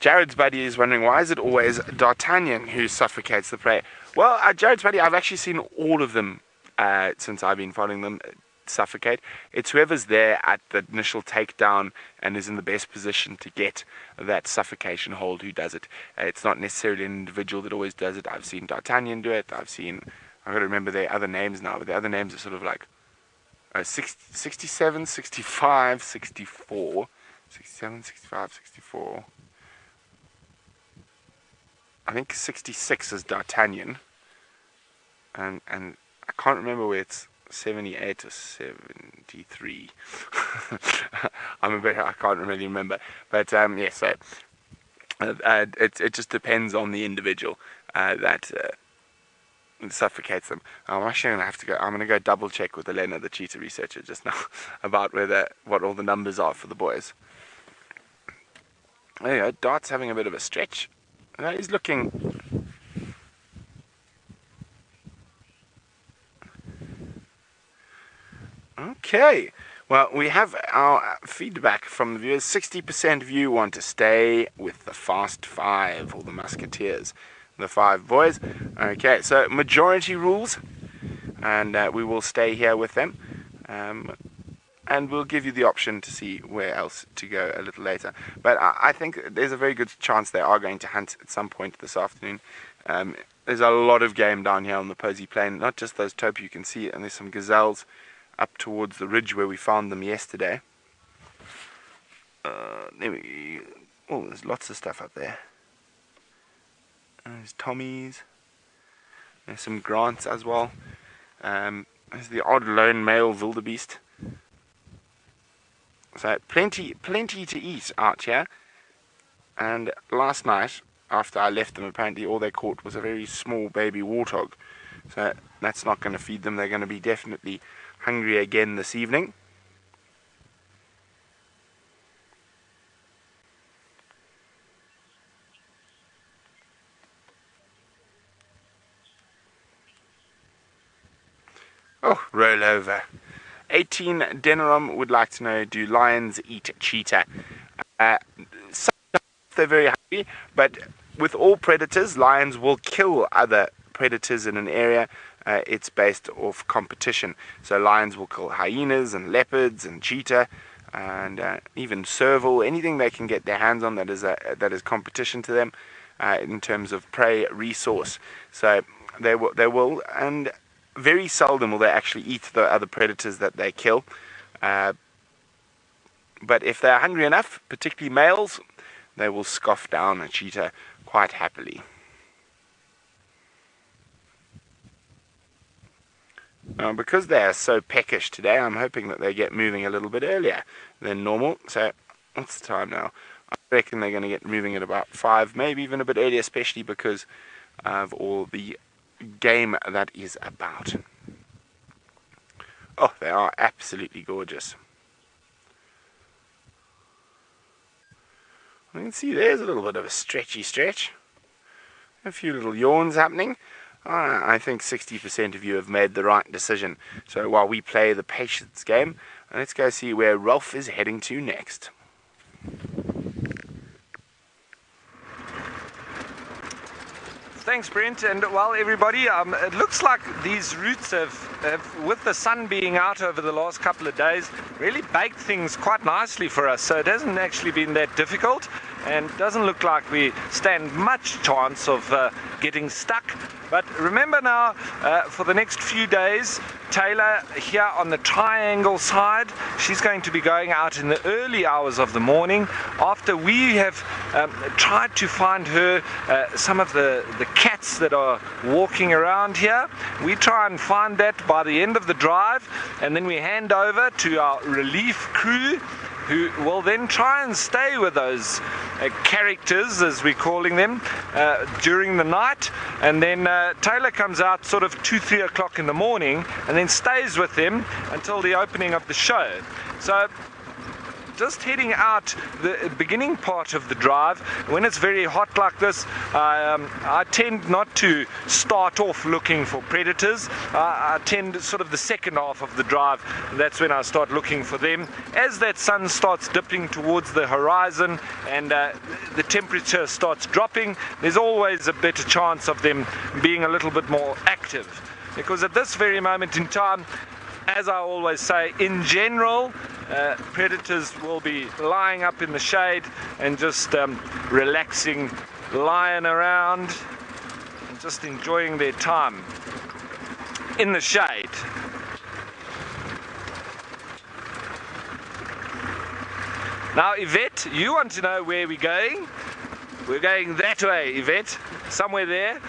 Jared's buddy is wondering, why is it always D'Artagnan who suffocates the prey? Well, Jared's buddy, I've actually seen all of them since I've been following them suffocate. It's whoever's there at the initial takedown and is in the best position to get that suffocation hold who does it. It's not necessarily an individual that always does it. I've seen D'Artagnan do it. I've got to remember their other names now, but the other names are sort of like 67, 65, 64, 67, 65, 64. I think 66 is D'Artagnan, and I can't remember where it's 78 or 73. I can't really remember, but yeah. So it just depends on the individual that suffocates them. I'm actually gonna have to go. I'm gonna go double check with Elena, the cheetah researcher, just now about what all the numbers are for the boys. There you go. Dart's having a bit of a stretch. He's looking. Okay, well, we have our feedback from the viewers. 60% of you want to stay with the Fast Five, or the Musketeers, the five boys. Okay, so majority rules, and we will stay here with them. And we'll give you the option to see where else to go a little later. But I think there's a very good chance they are going to hunt at some point this afternoon. There's a lot of game down here on the Posey Plain, not just those taupe you can see, and there's some gazelles up towards the ridge where we found them yesterday. There's lots of stuff up there. There's Tommies. There's some Grants as well. There's the odd lone male wildebeest. So plenty to eat out here. And last night, after I left them, apparently all they caught was a very small baby warthog. So that's not going to feed them. They're going to be definitely hungry again this evening. Oh, roll over. 18 Denerom would like to know, do lions eat cheetah? Sometimes they're very hungry, but with all predators, lions will kill other predators in an area. It's based off competition. So lions will kill hyenas and leopards and cheetah and even serval, anything they can get their hands on that is competition to them in terms of prey resource. So they will, and very seldom will they actually eat the other predators that they kill. But if they're hungry enough, particularly males, they will scoff down a cheetah quite happily. Because they are so peckish today, I'm hoping that they get moving a little bit earlier than normal. So, what's the time now? I reckon they're going to get moving at about 5, maybe even a bit earlier, especially because of all the game that is about. Oh, they are absolutely gorgeous. You can see there's a little bit of a stretchy stretch. A few little yawns happening. I think 60% of you have made the right decision. So while we play the patience game, let's go see where Rolf is heading to next. Thanks, Brent. And well, everybody, it looks like these routes have, with the sun being out over the last couple of days, really baked things quite nicely for us. So it hasn't actually been that difficult, and doesn't look like we stand much chance of getting stuck. But remember now, for the next few days, Taylor here on the triangle side, she's going to be going out in the early hours of the morning after we have tried to find her some of the cats that are walking around here. We try and find that by the end of the drive, and then we hand over to our relief crew, who will then try and stay with those characters, as we're calling them, during the night. And then Taylor comes out sort of 2-3 o'clock in the morning and then stays with them until the opening of the show. So just heading out the beginning part of the drive. When it's very hot like this, I tend not to start off looking for predators. I tend sort of the second half of the drive, that's when I start looking for them. As that sun starts dipping towards the horizon and the temperature starts dropping, there's always a better chance of them being a little bit more active. Because at this very moment in time, as I always say, in general, predators will be lying up in the shade and just relaxing, lying around and just enjoying their time in the shade. Now, Yvette, you want to know where we're going? We're going that way, Yvette, somewhere there,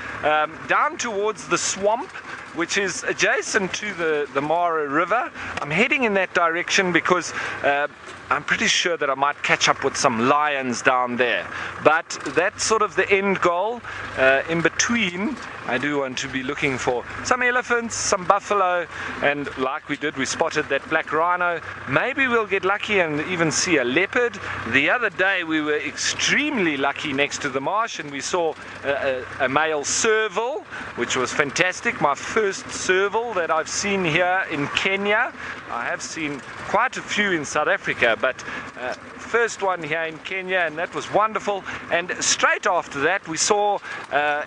down towards the swamp, which is adjacent to the Mara River. I'm heading in that direction because I'm pretty sure that I might catch up with some lions down there. But that's sort of the end goal. In between, I do want to be looking for some elephants, some buffalo, and like we did, we spotted that black rhino. Maybe we'll get lucky and even see a leopard. The other day we were extremely lucky next to the marsh and we saw a male serval, which was fantastic. My first serval that I've seen here in Kenya. I have seen quite a few in South Africa, but first one here in Kenya, and that was wonderful. And straight after that we saw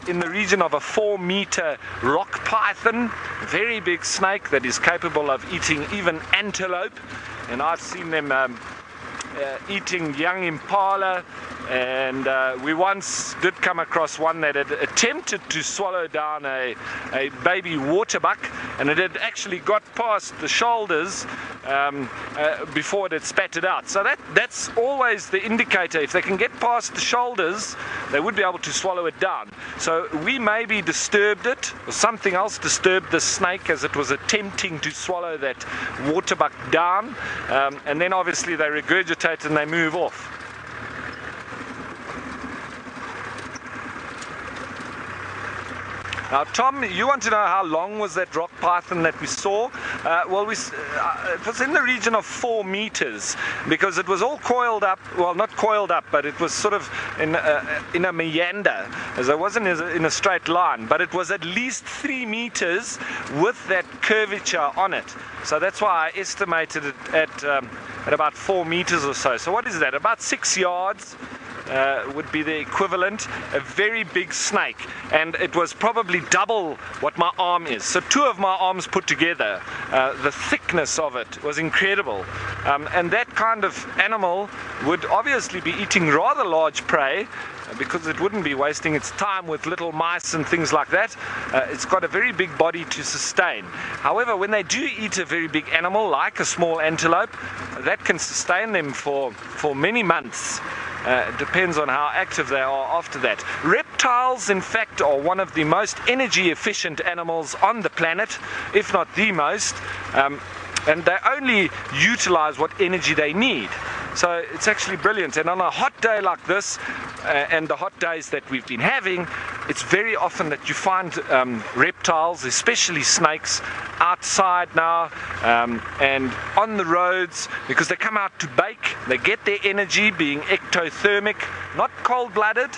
in the region of a 4-meter rock python, very big snake that is capable of eating even antelope, and I've seen them eating young impala. And we once did come across one that had attempted to swallow down a baby waterbuck, and it had actually got past the shoulders before it had spat it out. So that's always the indicator. If they can get past the shoulders, they would be able to swallow it down. So we maybe disturbed it, or something else disturbed the snake as it was attempting to swallow that waterbuck down, and then obviously they regurgitate and they move off. Now, Tom, you want to know how long was that rock python that we saw? Well, it was in the region of 4 meters, because it was all coiled up. Well, not coiled up, but it was sort of in a meander, as it wasn't in a straight line. But it was at least 3 meters with that curvature on it. So that's why I estimated it at about 4 meters or so. So what is that? About 6 yards. Would be the equivalent. A very big snake, and it was probably double what my arm is. So 2 of my arms put together, the thickness of it was incredible. And that kind of animal would obviously be eating rather large prey, because it wouldn't be wasting its time with little mice and things like that. It's got a very big body to sustain. However, when they do eat a very big animal like a small antelope, that can sustain them for many months. It depends on how active they are after that. Reptiles, in fact, are one of the most energy efficient animals on the planet, if not the most, and they only utilize what energy they need. So it's actually brilliant. And on a hot day like this, and the hot days that we've been having, it's very often that you find reptiles, especially snakes, outside now and on the roads, because they come out to bake. They get their energy being ectothermic, not cold-blooded.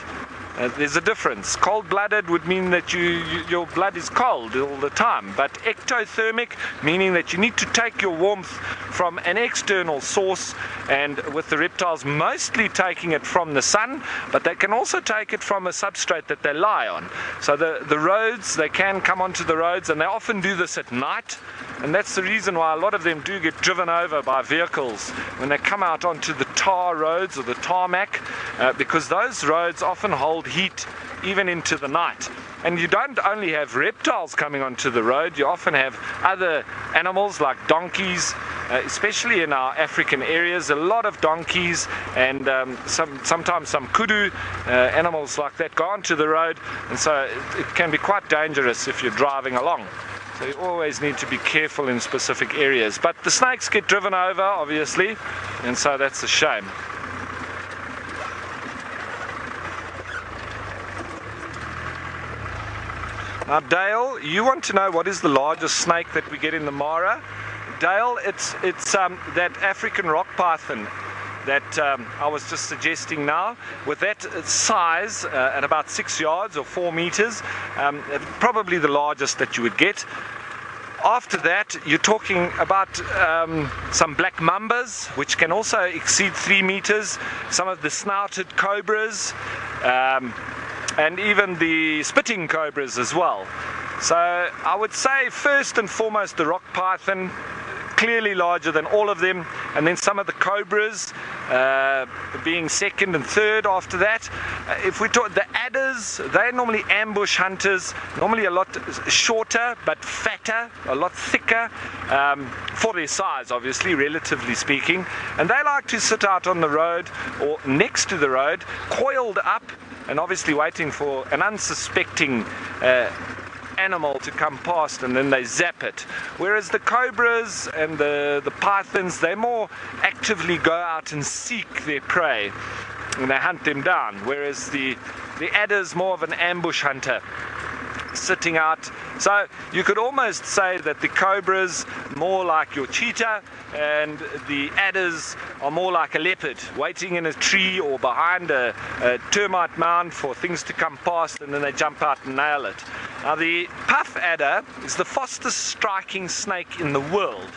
There's a difference. Cold-blooded would mean that your blood is cold all the time, but ectothermic, meaning that you need to take your warmth from an external source, and with the reptiles mostly taking it from the sun, but they can also take it from a substrate that they lie on. So the roads, they can come onto the roads, and they often do this at night, and that's the reason why a lot of them do get driven over by vehicles when they come out onto the tar roads or the tarmac, because those roads often hold heat even into the night. And you don't only have reptiles coming onto the road, you often have other animals like donkeys, especially in our African areas, a lot of donkeys, and sometimes some kudu, animals like that go onto the road, and so it can be quite dangerous if you're driving along. So you always need to be careful in specific areas. But the snakes get driven over, obviously, and so that's a shame. Now, Dale, you want to know what is the largest snake that we get in the Mara? Dale, it's that African rock python. that I was just suggesting now, with that size at about 6 yards or 4 meters, probably the largest that you would get. After that, you're talking about some black mambas, which can also exceed 3 meters, some of the snouted cobras, and even the spitting cobras as well. So I would say first and foremost the rock python, clearly larger than all of them, and then some of the cobras being second and third after that. If we talk the adders, they're normally ambush hunters, normally a lot shorter but fatter, a lot thicker for their size, obviously, relatively speaking, and they like to sit out on the road or next to the road, coiled up and obviously waiting for an unsuspecting animal to come past, and then they zap it. Whereas the cobras and the pythons, they more actively go out and seek their prey and they hunt them down, whereas the adder's more of an ambush hunter, sitting out. So you could almost say that the cobras more like your cheetah and the adders are more like a leopard, waiting in a tree or behind a termite mound for things to come past, and then they jump out and nail it. Now the puff adder is the fastest striking snake in the world.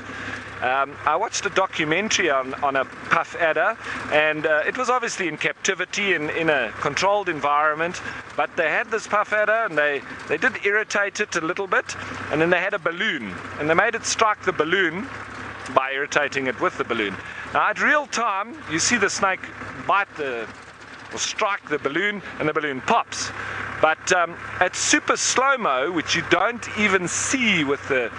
I watched a documentary on a puff adder, and it was obviously in captivity in a controlled environment, but they had this puff adder and they did irritate it a little bit, and then they had a balloon and they made it strike the balloon by irritating it with the balloon. Now at real time you see the snake bite or strike the balloon and the balloon pops, but at super slow-mo, which you don't even see with the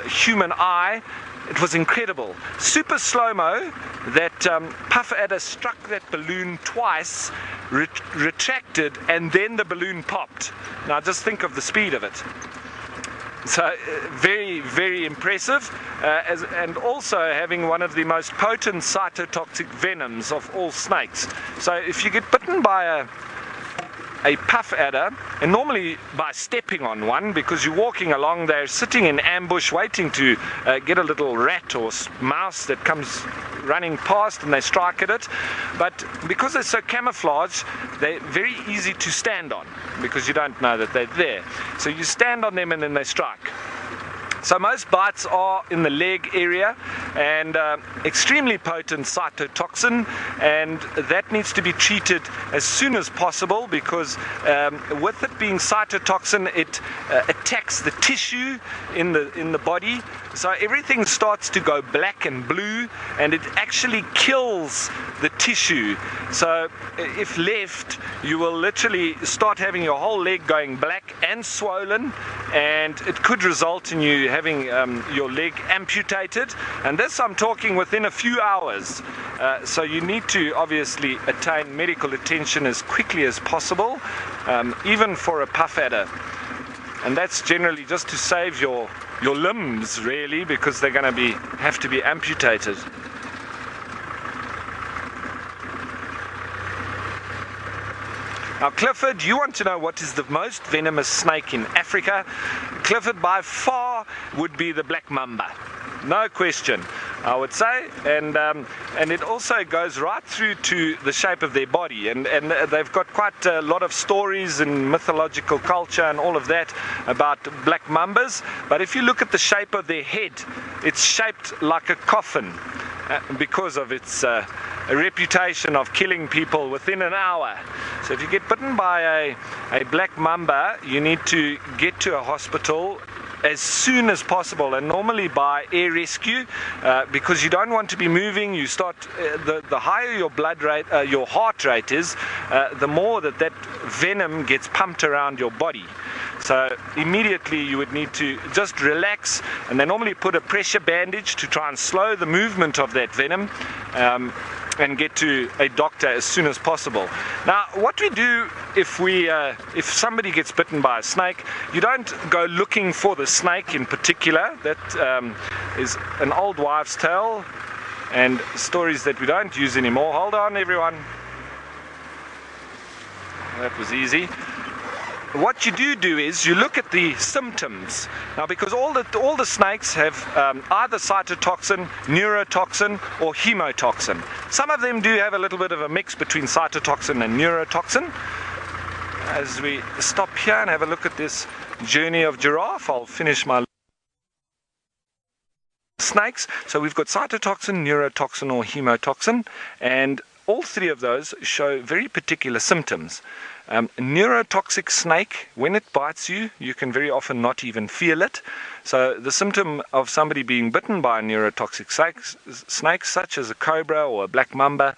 human eye, it was incredible. Super slow-mo, that puff adder struck that balloon twice, retracted, and then the balloon popped. Now just think of the speed of it. So very, very impressive, and also having one of the most potent cytotoxic venoms of all snakes. So if you get bitten by a puff adder, and normally by stepping on one, because you're walking along, they're sitting in ambush waiting to get a little rat or mouse that comes running past, and they strike at it. But because they're so camouflaged, they're very easy to stand on, because you don't know that they're there. So you stand on them and then they strike. So most bites are in the leg area, and extremely potent cytotoxin, and that needs to be treated as soon as possible, because with it being cytotoxin, it attacks the tissue in the body, so everything starts to go black and blue, and it actually kills the tissue. So if left, you will literally start having your whole leg going black and swollen, and it could result in you having your leg amputated, and this I'm talking within a few hours. So you need to obviously attain medical attention as quickly as possible, even for a puff adder, and that's generally just to save your limbs, really, because they're going to have to be amputated. Now Clifford, you want to know what is the most venomous snake in Africa? Clifford, by far, would be the black mamba. No question, I would say, and it also goes right through to the shape of their body, and they've got quite a lot of stories in mythological culture and all of that about black mambas. But if you look at the shape of their head, it's shaped like a coffin, because of its a reputation of killing people within an hour. So if you get bitten by a black mamba, you need to get to a hospital as soon as possible, and normally by air rescue, because you don't want to be moving. You start the higher your blood rate, your heart rate is, the more that venom gets pumped around your body. So immediately you would need to just relax, and they normally put a pressure bandage to try and slow the movement of that venom, and get to a doctor as soon as possible. Now, what we do if somebody gets bitten by a snake, you don't go looking for the snake in particular. That is an old wives' tale and stories that we don't use anymore. Hold on, everyone. That was easy. what you do is you look at the symptoms. Now, because all the snakes have either cytotoxin, neurotoxin, or hemotoxin. Some of them do have a little bit of a mix between cytotoxin and neurotoxin. As we stop here and have a look at this journey of Giraffe, I'll finish my snakes. So we've got cytotoxin, neurotoxin, or hemotoxin, and all three of those show very particular symptoms. Neurotoxic snake, when it bites you, you can very often not even feel it. So the symptom of somebody being bitten by a neurotoxic snake, such as a cobra or a black mamba,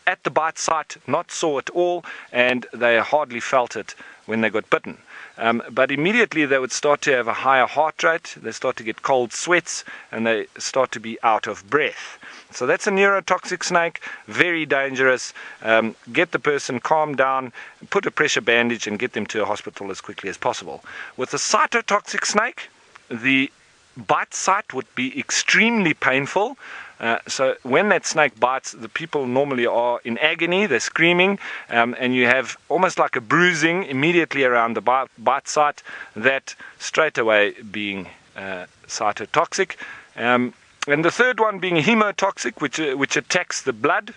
at the bite site, not sore at all, and they hardly felt it when they got bitten. But immediately they would start to have a higher heart rate, they start to get cold sweats, and they start to be out of breath. So that's a neurotoxic snake, very dangerous. Get the person calmed down, put a pressure bandage, and get them to a hospital as quickly as possible. With a cytotoxic snake, the bite site would be extremely painful. So when that snake bites, the people normally are in agony, they're screaming, and you have almost like a bruising immediately around the bite site, that straight away being cytotoxic. And the third one being hemotoxic, which attacks the blood.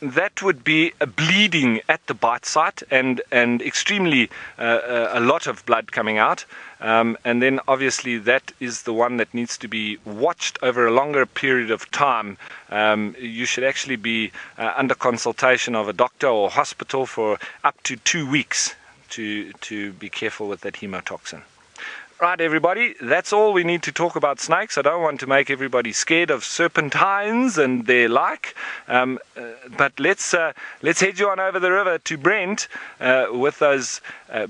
That would be a bleeding at the bite site and extremely a lot of blood coming out. And then obviously that is the one that needs to be watched over a longer period of time. You should actually be under consultation of a doctor or hospital for up to 2 weeks to be careful with that hemotoxin. Right, everybody, that's all we need to talk about snakes. I don't want to make everybody scared of serpentines and their like, but let's head you on over the river to Brent with those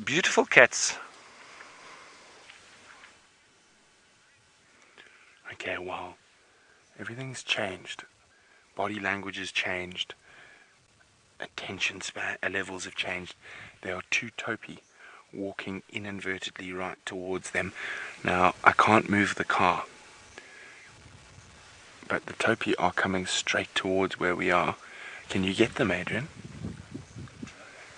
beautiful cats. Okay, well, everything's changed. Body language has changed. Attention span levels have changed. There are two topi walking inadvertently right towards them. Now, I can't move the car, but the topi are coming straight towards where we are. Can you get them, Adrian?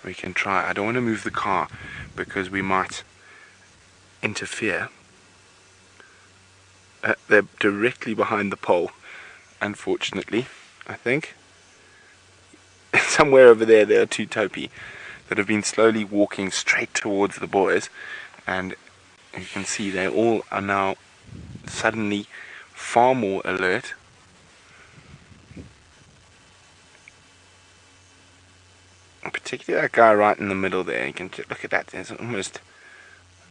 We can try. I don't want to move the car because we might interfere. They're directly behind the pole, unfortunately, I think. Somewhere over there are two topi that have been slowly walking straight towards the boys, and you can see they all are now suddenly far more alert. Particularly that guy right in the middle there. You can look at that. There's almost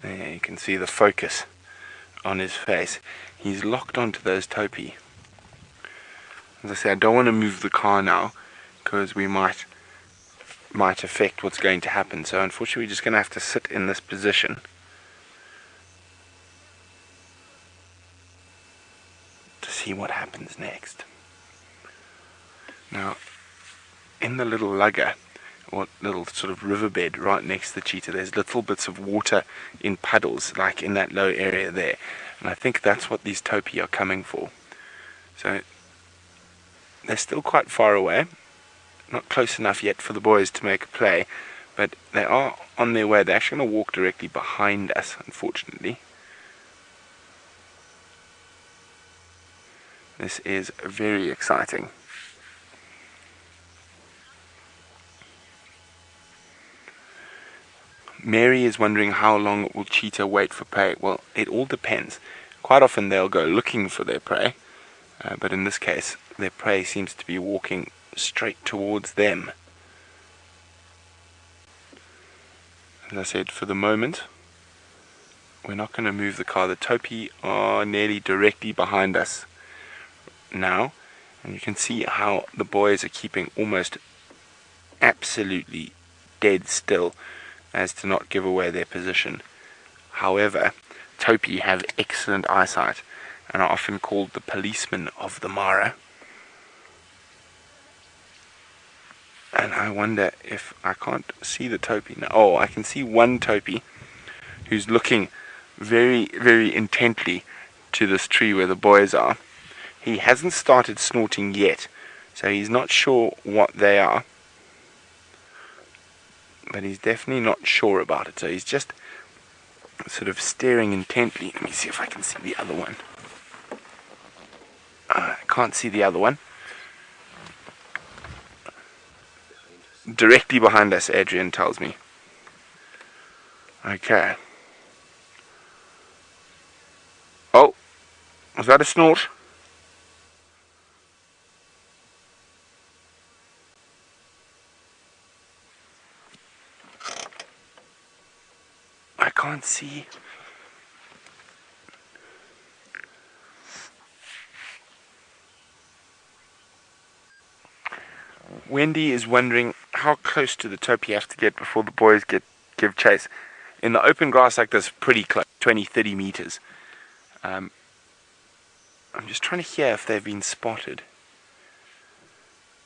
there. You can see the focus on his face. He's locked onto those topi. As I say, I don't want to move the car now because we might affect what's going to happen. So unfortunately we're just going to have to sit in this position to see what happens next. Now, in the little lugger, or little sort of riverbed right next to the cheetah, there's little bits of water in puddles, like in that low area there. And I think that's what these topi are coming for. So they're still quite far away. Not close enough yet for the boys to make a play, but they are on their way. They're actually going to walk directly behind us, unfortunately. This is very exciting. Mary is wondering how long will cheetah wait for prey. Well, it all depends. Quite often they'll go looking for their prey, but in this case their prey seems to be walking straight towards them. As I said, for the moment we're not going to move the car. The topi are nearly directly behind us now, and you can see how the boys are keeping almost absolutely dead still as to not give away their position. However, topi have excellent eyesight and are often called the policemen of the Mara. And I wonder if I can't see the topi now. Oh, I can see one topi who's looking very, very intently to this tree where the boys are. He hasn't started snorting yet, so he's not sure what they are. but he's definitely not sure about it. So he's just sort of staring intently. Let me see if I can see the other one. I can't see the other one. Directly behind us, Adrian tells me. Okay. Oh, was that a snort? I can't see. Wendy is wondering how close to the tope you have to get before the boys give chase. In the open grass like this, pretty close, 20-30 meters. I'm just trying to hear if they've been spotted.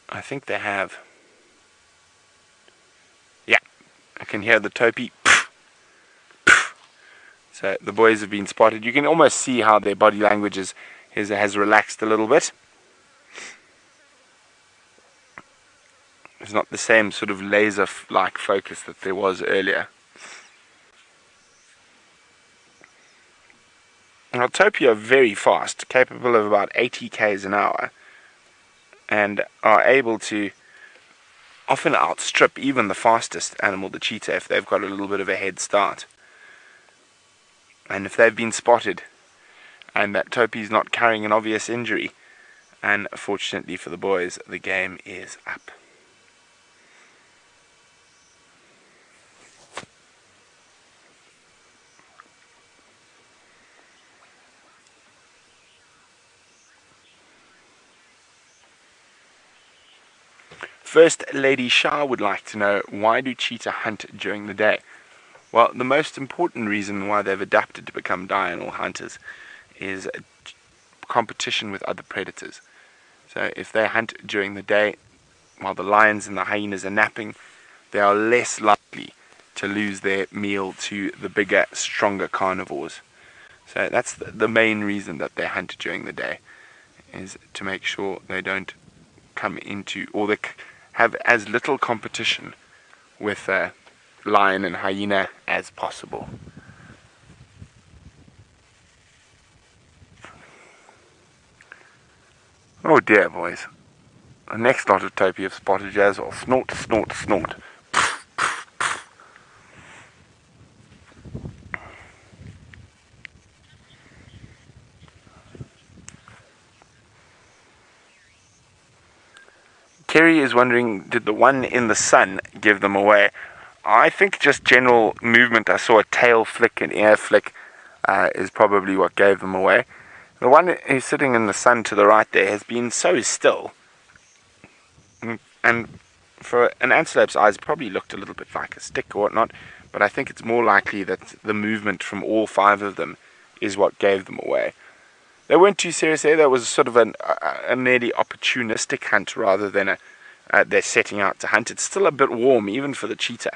I think they have. Yeah, I can hear the tope. So the boys have been spotted. You can almost see how their body language has relaxed a little bit. It's not the same sort of laser-like focus that there was earlier. Now, tope are very fast, capable of about 80 k's an hour, and are able to often outstrip even the fastest animal, the cheetah, if they've got a little bit of a head start. And if they've been spotted, and that tope is not carrying an obvious injury, and fortunately for the boys, the game is up. First Lady Shah would like to know, why do cheetah hunt during the day? Well, the most important reason why they've adapted to become diurnal hunters is competition with other predators. So if they hunt during the day while the lions and the hyenas are napping, they are less likely to lose their meal to the bigger, stronger carnivores. So that's the main reason that they hunt during the day, is to make sure they don't come into, or they have as little competition with lion and hyena as possible. Oh dear, boys. The next lot of tope have spotted you as well. Snort, snort, snort. Kerry is wondering, did the one in the sun give them away? I think just general movement. I saw a tail flick, an ear flick, is probably what gave them away. The one who's sitting in the sun to the right there has been so still. And for an antelope's eyes, probably looked a little bit like a stick or whatnot. But I think it's more likely that the movement from all five of them is what gave them away. They weren't too serious there. That was sort of a nearly opportunistic hunt rather than they're setting out to hunt. It's still a bit warm, even for the cheetah.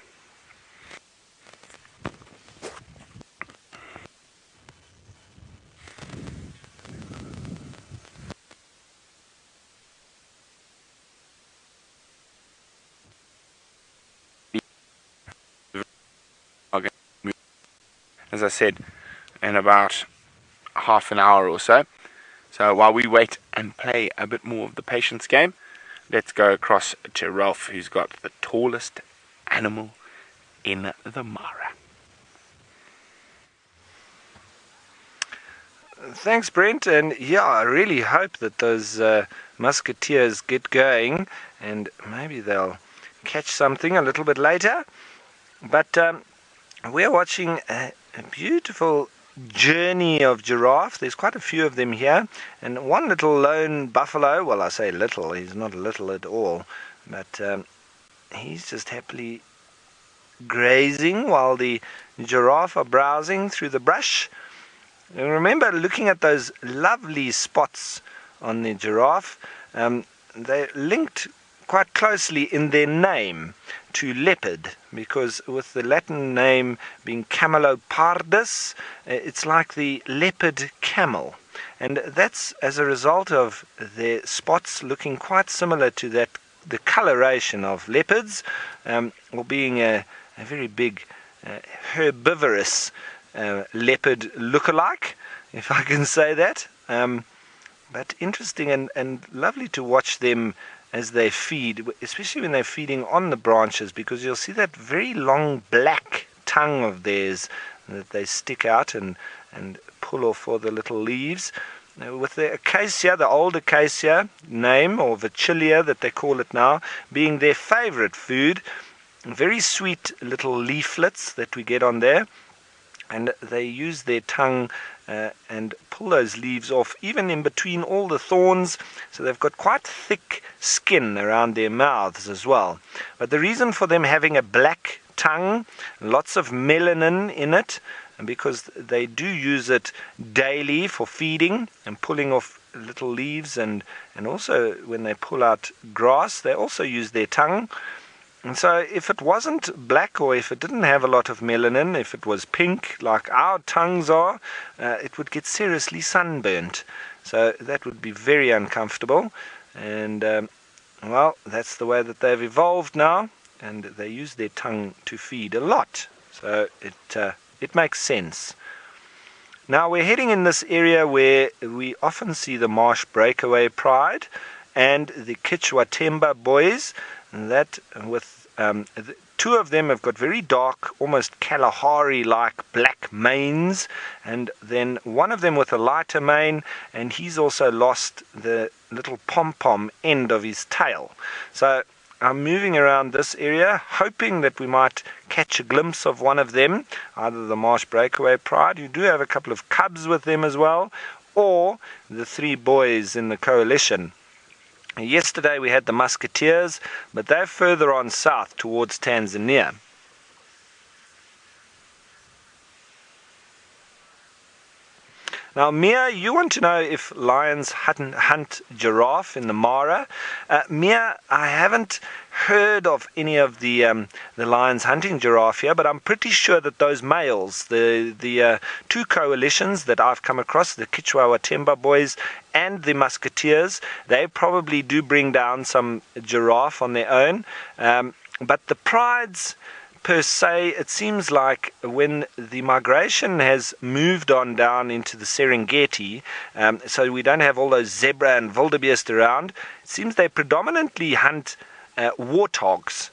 As I said, in about half an hour or so. So while we wait and play a bit more of the patience game, let's go across to Ralph, who's got the tallest animal in the Mara. Thanks, Brent. And yeah, I really hope that those musketeers get going, and maybe they'll catch something a little bit later. But we're watching a beautiful journey of giraffe. There's quite a few of them here, and one little lone buffalo. Well, I say little, he's not little at all, but he's just happily grazing while the giraffe are browsing through the brush. And remember, looking at those lovely spots on the giraffe, they're linked quite closely in their name to leopard, because with the Latin name being camelopardus, it's like the leopard camel, and that's as a result of their spots looking quite similar to that the coloration of leopards, or being a very big herbivorous leopard lookalike, if I can say that. But interesting and lovely to watch them as they feed, especially when they're feeding on the branches, because you'll see that very long black tongue of theirs that they stick out and pull off all the little leaves. With the acacia, the old acacia name, or Vachilia that they call it now, being their favorite food. Very sweet little leaflets that we get on there, and they use their tongue and pull those leaves off, even in between all the thorns, so they've got quite thick skin around their mouths as well. But the reason for them having a black tongue, lots of melanin in it, and because they do use it daily for feeding and pulling off little leaves, and also when they pull out grass, they also use their tongue. And so if it wasn't black, or if it didn't have a lot of melanin, if it was pink like our tongues are, it would get seriously sunburnt. So that would be very uncomfortable. And well, that's the way that they've evolved now, and they use their tongue to feed a lot. So it makes sense. Now we're heading in this area where we often see the marsh breakaway pride and the Chitwa boys. That with two of them have got very dark, almost Kalahari-like black manes, and then one of them with a lighter mane, and he's also lost the little pom-pom end of his tail. So I'm moving around this area, hoping that we might catch a glimpse of one of them, either the marsh breakaway pride, who do have a couple of cubs with them as well, or the three boys in the coalition. Yesterday we had the musketeers, but they're further on south towards Tanzania. Now, Mia, you want to know if lions hunt giraffe in the Mara. Mia, I haven't heard of any of the lions hunting giraffe here, but I'm pretty sure that those males, the two coalitions that I've come across, the Chitwa boys and the musketeers, they probably do bring down some giraffe on their own. But the prides, per se, it seems like when the migration has moved on down into the Serengeti, so we don't have all those zebra and wildebeest around, it seems they predominantly hunt warthogs,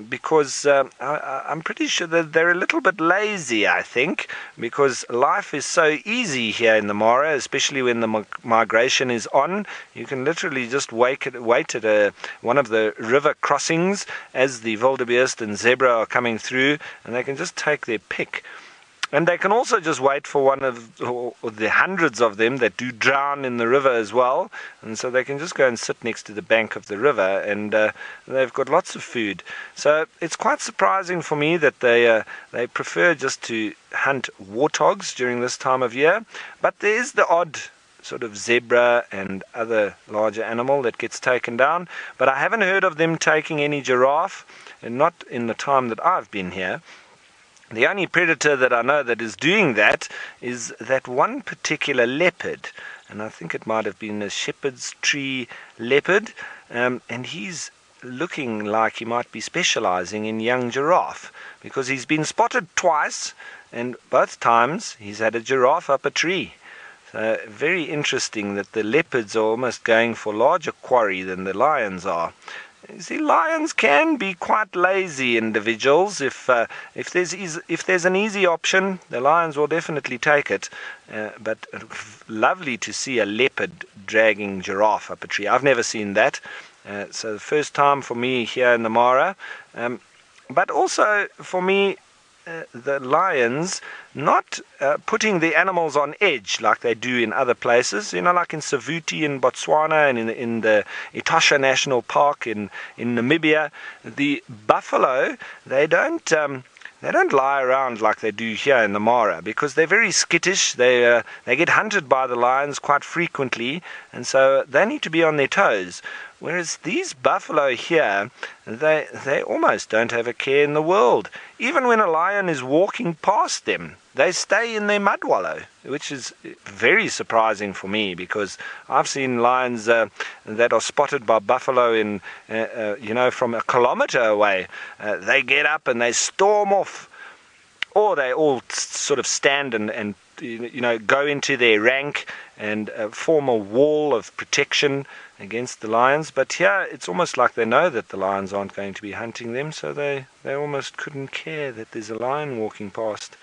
because I'm pretty sure that they're a little bit lazy, I think, because life is so easy here in the Mara, especially when the migration is on. You can literally just wait at one of the river crossings as the wildebeest and zebra are coming through, and they can just take their pick. And they can also just wait for one of the hundreds of them that do drown in the river as well. And so they can just go and sit next to the bank of the river, and they've got lots of food. So it's quite surprising for me that they prefer just to hunt warthogs during this time of year. But there is the odd sort of zebra and other larger animal that gets taken down. But I haven't heard of them taking any giraffe, and not in the time that I've been here. The only predator that I know that is doing that is that one particular leopard, and I think it might have been a shepherd's tree leopard, and he's looking like he might be specializing in young giraffe, because he's been spotted twice, and both times he's had a giraffe up a tree. So very interesting that the leopards are almost going for larger quarry than the lions are. You see, lions can be quite lazy individuals. If there's an easy option, the lions will definitely take it. But lovely to see a leopard dragging giraffe up a tree. I've never seen that. So the first time for me here in the Mara. But also for me, the lions not putting the animals on edge like they do in other places, like in Savuti in Botswana and in the Etosha National Park in Namibia. The buffalo, they don't lie around like they do here in the Mara, because they're very skittish. They get hunted by the lions quite frequently, and so they need to be on their toes. Whereas these buffalo here, they almost don't have a care in the world. Even when a lion is walking past them, they stay in their mud wallow, which is very surprising for me, because I've seen lions that are spotted by buffalo in, from a kilometer away. They get up and they storm off, or they all sort of stand and go into their rank and form a wall of protection against the lions. But here it's almost like they know that the lions aren't going to be hunting them, so they almost couldn't care that there's a lion walking past.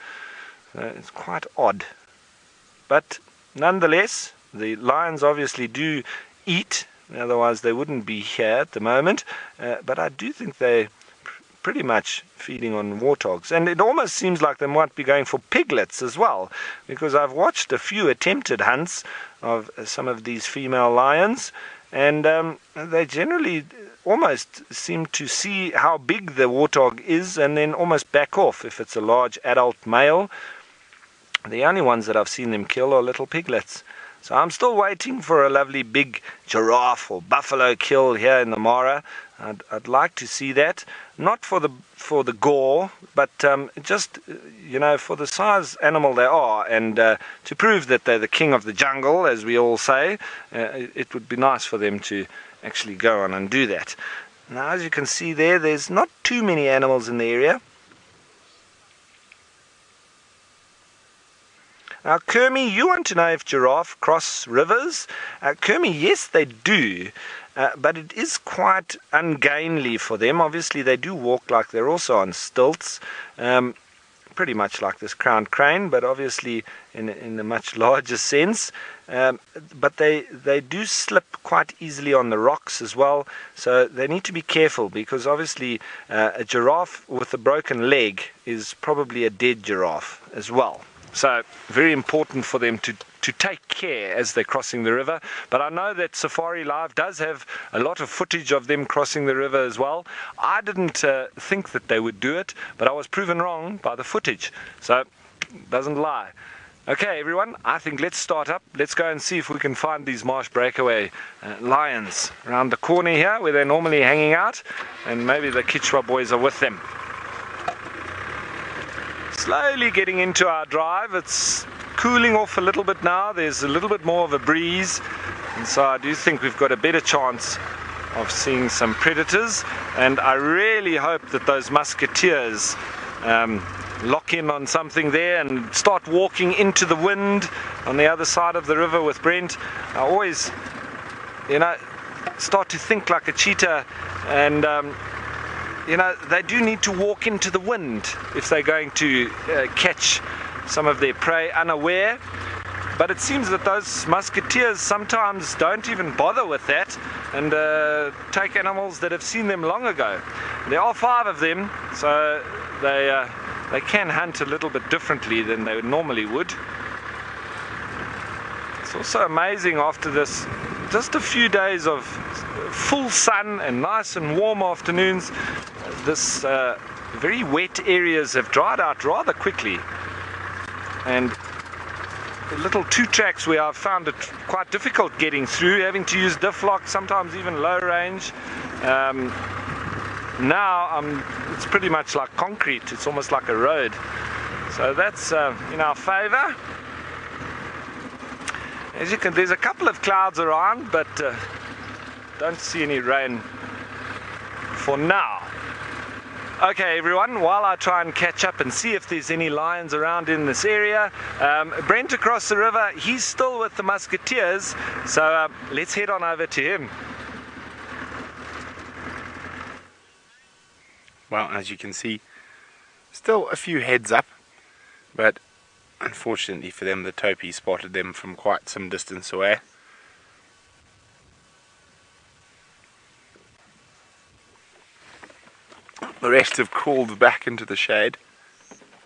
It's quite odd. But nonetheless, the lions obviously do eat, otherwise they wouldn't be here at the moment. But I do think they're pretty much feeding on warthogs. And it almost seems like they might be going for piglets as well, because I've watched a few attempted hunts of some of these female lions, and they generally almost seem to see how big the warthog is and then almost back off if it's a large adult male. The only ones that I've seen them kill are little piglets. So I'm still waiting for a lovely big giraffe or buffalo kill here in the Mara. I'd like to see that, not for the gore, but just for the size animal they are, and to prove that they're the king of the jungle, as we all say. It would be nice for them to actually go on and do that. Now, as you can see there's not too many animals in the area. Now, Kermie, you want to know if giraffe cross rivers? Kermie, yes, they do. But it is quite ungainly for them. Obviously, they do walk like they're also on stilts, pretty much like this crowned crane, but obviously in a much larger sense. But they do slip quite easily on the rocks as well, so they need to be careful, because obviously a giraffe with a broken leg is probably a dead giraffe as well. So very important for them to take care as they're crossing the river. But I know that Safari Live does have a lot of footage of them crossing the river as well. I didn't think that they would do it, but I was proven wrong by the footage. So it doesn't lie. Okay, everyone, I think let's start up. Let's go and see if we can find these marsh breakaway lions around the corner here where they're normally hanging out, and maybe the Chitwa boys are with them. Slowly getting into our drive. It's cooling off a little bit now. There's a little bit more of a breeze, and so I do think we've got a better chance of seeing some predators. And I really hope that those musketeers lock in on something there and start walking into the wind on the other side of the river with Brent. I always start to think like a cheetah, and they do need to walk into the wind if they're going to catch some of their prey unaware. But it seems that those musketeers sometimes don't even bother with that and take animals that have seen them long ago. There are 5 of them, so they can hunt a little bit differently than they normally would. It's also amazing, after this, just a few days of full sun and nice and warm afternoons, this very wet areas have dried out rather quickly. And the little 2 tracks where I've found it quite difficult getting through, having to use diff lock, sometimes even low range. Now it's pretty much like concrete. It's almost like a road. So that's in our favor. As you can, there's a couple of clouds around, but don't see any rain for now. Okay, everyone, while I try and catch up and see if there's any lions around in this area, Brent across the river, he's still with the musketeers, so let's head on over to him. Well, as you can see, still a few heads up, but unfortunately for them, the topi spotted them from quite some distance away. The rest have crawled back into the shade,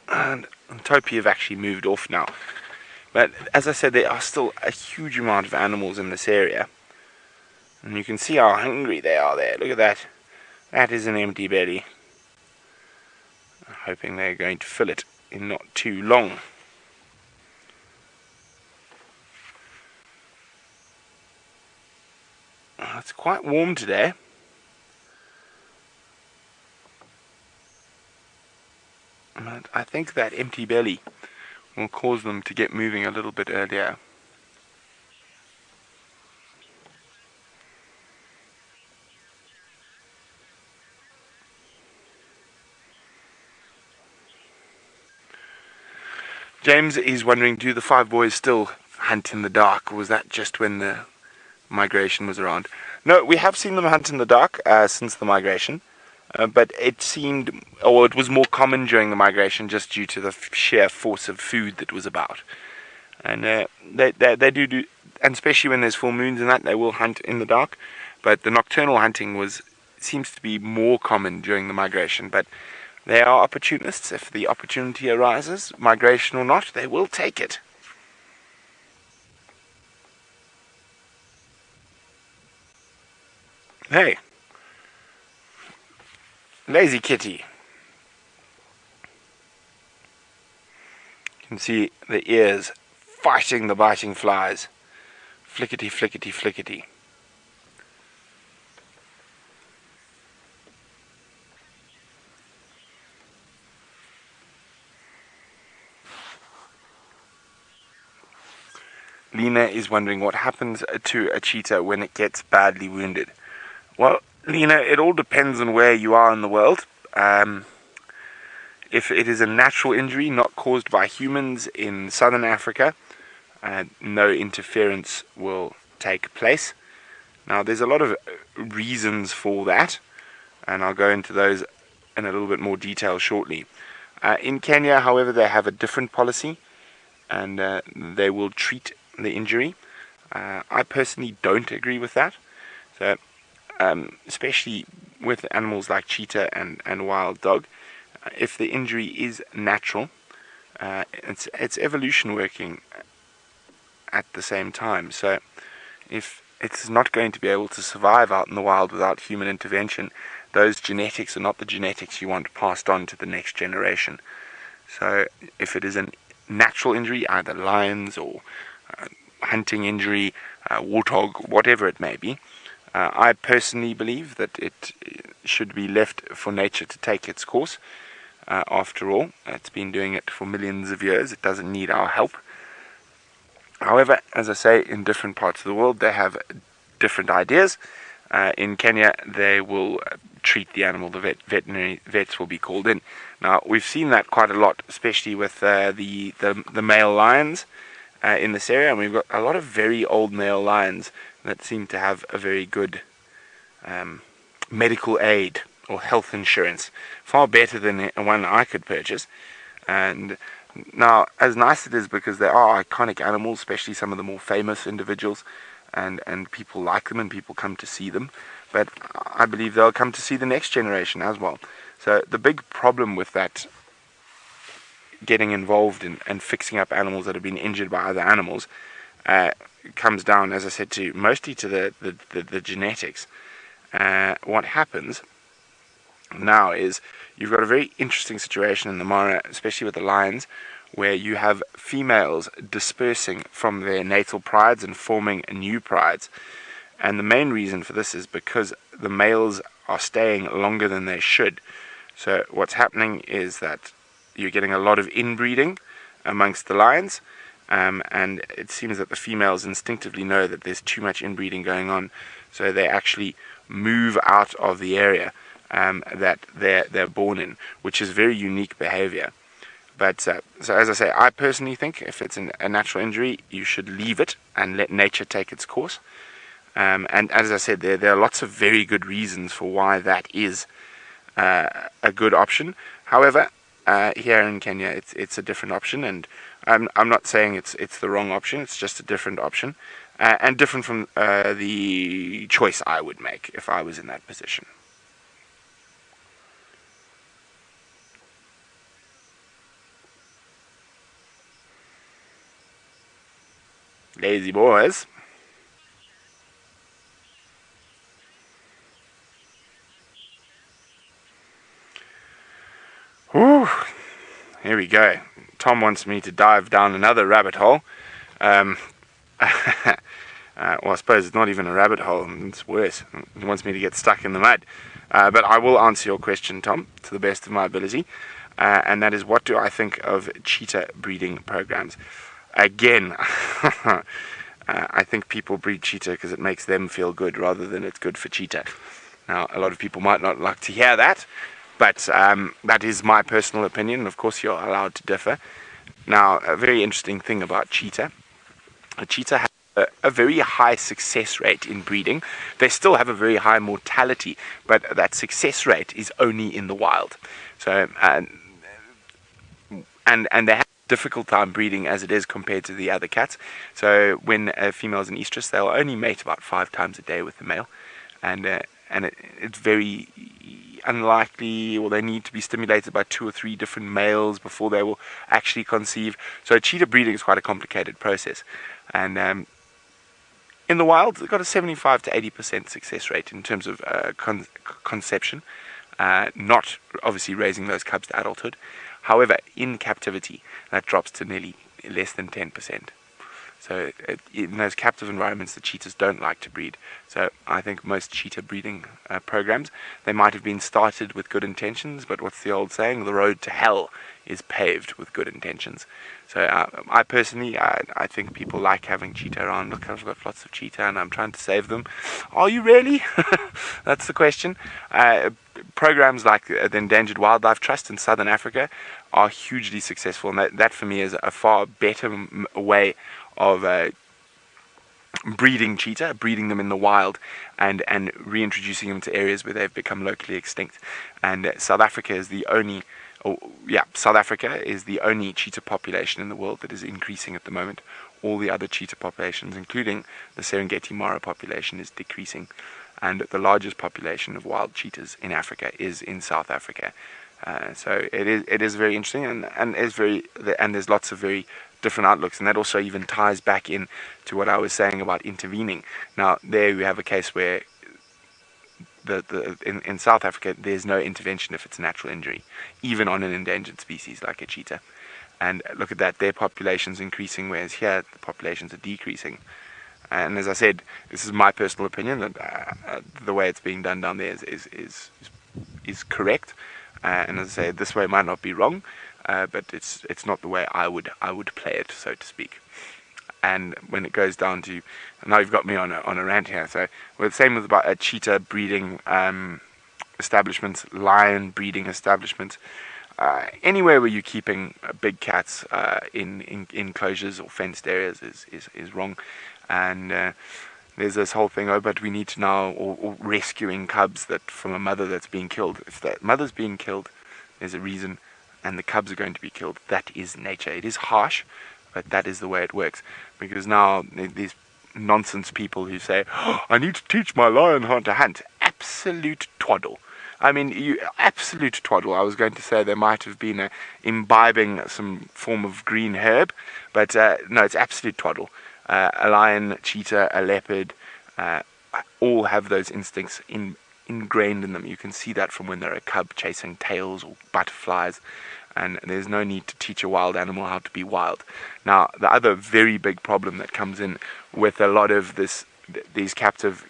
and topi have actually moved off now. But as I said, there are still a huge amount of animals in this area, and you can see how hungry they are there. Look at that. That is an empty belly. I'm hoping they're going to fill it in not too long. It's quite warm today. But I think that empty belly will cause them to get moving a little bit earlier. James is wondering, do the five boys still hunt in the dark, or was that just when the migration was around? No, we have seen them hunt in the dark since the migration, but it seemed, or it was more common during the migration just due to the sheer force of food that was about. And they do, and especially when there's full moons and that, they will hunt in the dark. But the nocturnal hunting seems to be more common during the migration. But they are opportunists. If the opportunity arises, migration or not, they will take it. Hey, lazy kitty. You can see the ears fighting the biting flies. Flickety, flickety, flickety. Lena is wondering what happens to a cheetah when it gets badly wounded. Well, Lena, it all depends on where you are in the world. If it is a natural injury not caused by humans in southern Africa, no interference will take place. Now, there's a lot of reasons for that, and I'll go into those in a little bit more detail shortly. In Kenya, however, they have a different policy, and they will treat the injury. I personally don't agree with that. So, especially with animals like cheetah and wild dog, if the injury is natural, it's evolution working at the same time. So, if it's not going to be able to survive out in the wild without human intervention, those genetics are not the genetics you want passed on to the next generation. So, if it is a natural injury, either lions or hunting injury, warthog, whatever it may be, I personally believe that it should be left for nature to take its course. After all, it's been doing it for millions of years. It doesn't need our help. However, as I say, in different parts of the world, they have different ideas. In Kenya, they will treat the animal. The veterinary vets will be called in. Now, we've seen that quite a lot, especially with the male lions in this area, and we've got a lot of very old male lions that seem to have a very good medical aid or health insurance, far better than one I could purchase. And now, as nice it is because they are iconic animals, especially some of the more famous individuals, and people like them and people come to see them, but I believe they'll come to see the next generation as well. So the big problem with that, getting involved in and fixing up animals that have been injured by other animals, comes down, as I said, to mostly to the genetics. What happens now is you've got a very interesting situation in the Mara, especially with the lions, where you have females dispersing from their natal prides and forming new prides. And the main reason for this is because the males are staying longer than they should. So what's happening is that you're getting a lot of inbreeding amongst the lions, and it seems that the females instinctively know that there's too much inbreeding going on, so they actually move out of the area that they're born in, which is very unique behavior. But so as I say, I personally think if it's a natural injury, you should leave it and let nature take its course. And as I said, there are lots of very good reasons for why that is a good option. However, here in Kenya, it's a different option, and I'm not saying it's the wrong option. It's just a different option, and different from the choice I would make if I was in that position. Lazy boys. Whew. Here we go. Tom wants me to dive down another rabbit hole. Or I suppose it's not even a rabbit hole, and it's worse. It wants me to get stuck in the mud. But I will answer your question, Tom, to the best of my ability. And that is, what do I think of cheetah breeding programs? Again, I think people breed cheetah because it makes them feel good rather than it's good for cheetah. Now, a lot of people might not like to hear that, but that is my personal opinion. Of course, you're allowed to differ. Now, a very interesting thing about cheetah. A cheetah has a very high success rate in breeding. They still have a very high mortality, but that success rate is only in the wild. So, and they have a difficult time breeding as it is compared to the other cats. So when a female is in estrus, they'll only mate about 5 times a day with the male, and it's very unlikely, or they need to be stimulated by 2 or 3 different males before they will actually conceive. So cheetah breeding is quite a complicated process, and in the wild, they've got a 75 to 80% success rate in terms of conception, not obviously raising those cubs to adulthood. However, in captivity, that drops to nearly less than 10%. So in those captive environments, the cheetahs don't like to breed. So I think most cheetah breeding programs, they might have been started with good intentions, but what's the old saying? The road to hell is paved with good intentions. So I personally, I think people like having cheetah around. Look, I've got lots of cheetah and I'm trying to save them. Are you really? That's the question. Programs like the Endangered Wildlife Trust in Southern Africa are hugely successful, and that for me is a far better way of breeding cheetah, breeding them in the wild, and reintroducing them to areas where they've become locally extinct. And South Africa is the only cheetah population in the world that is increasing at the moment. All the other cheetah populations, including the Serengeti Mara population, is decreasing. And the largest population of wild cheetahs in Africa is in South Africa. So it is very interesting, and there's lots of very different outlooks, and that also even ties back in to what I was saying about intervening. Now, there we have a case where in South Africa there's no intervention if it's a natural injury, even on an endangered species like a cheetah. And look at that, their population's increasing, whereas here the populations are decreasing. And as I said, this is my personal opinion, that the way it's being done down there is correct. And as I say, this way might not be wrong, but it's not the way I would play it, so to speak. And when it goes down to, now you've got me on a rant here. So well, the same with about cheetah breeding establishments, lion breeding establishments. Anywhere where you're keeping big cats in enclosures or fenced areas is wrong. And there's this whole thing, but we need to now, or rescuing cubs that from a mother that's being killed. If that mother's being killed, there's a reason, and the cubs are going to be killed. That is nature. It is harsh, but that is the way it works. Because now these nonsense people who say, I need to teach my lion how to hunt. Absolute twaddle. I mean, absolute twaddle. I was going to say there might have been imbibing some form of green herb, but no, it's absolute twaddle. A lion, cheetah, a leopard, all have those instincts ingrained in them. You can see that from when they're a cub chasing tails or butterflies, and there's no need to teach a wild animal how to be wild. Now, the other very big problem that comes in with a lot of these captive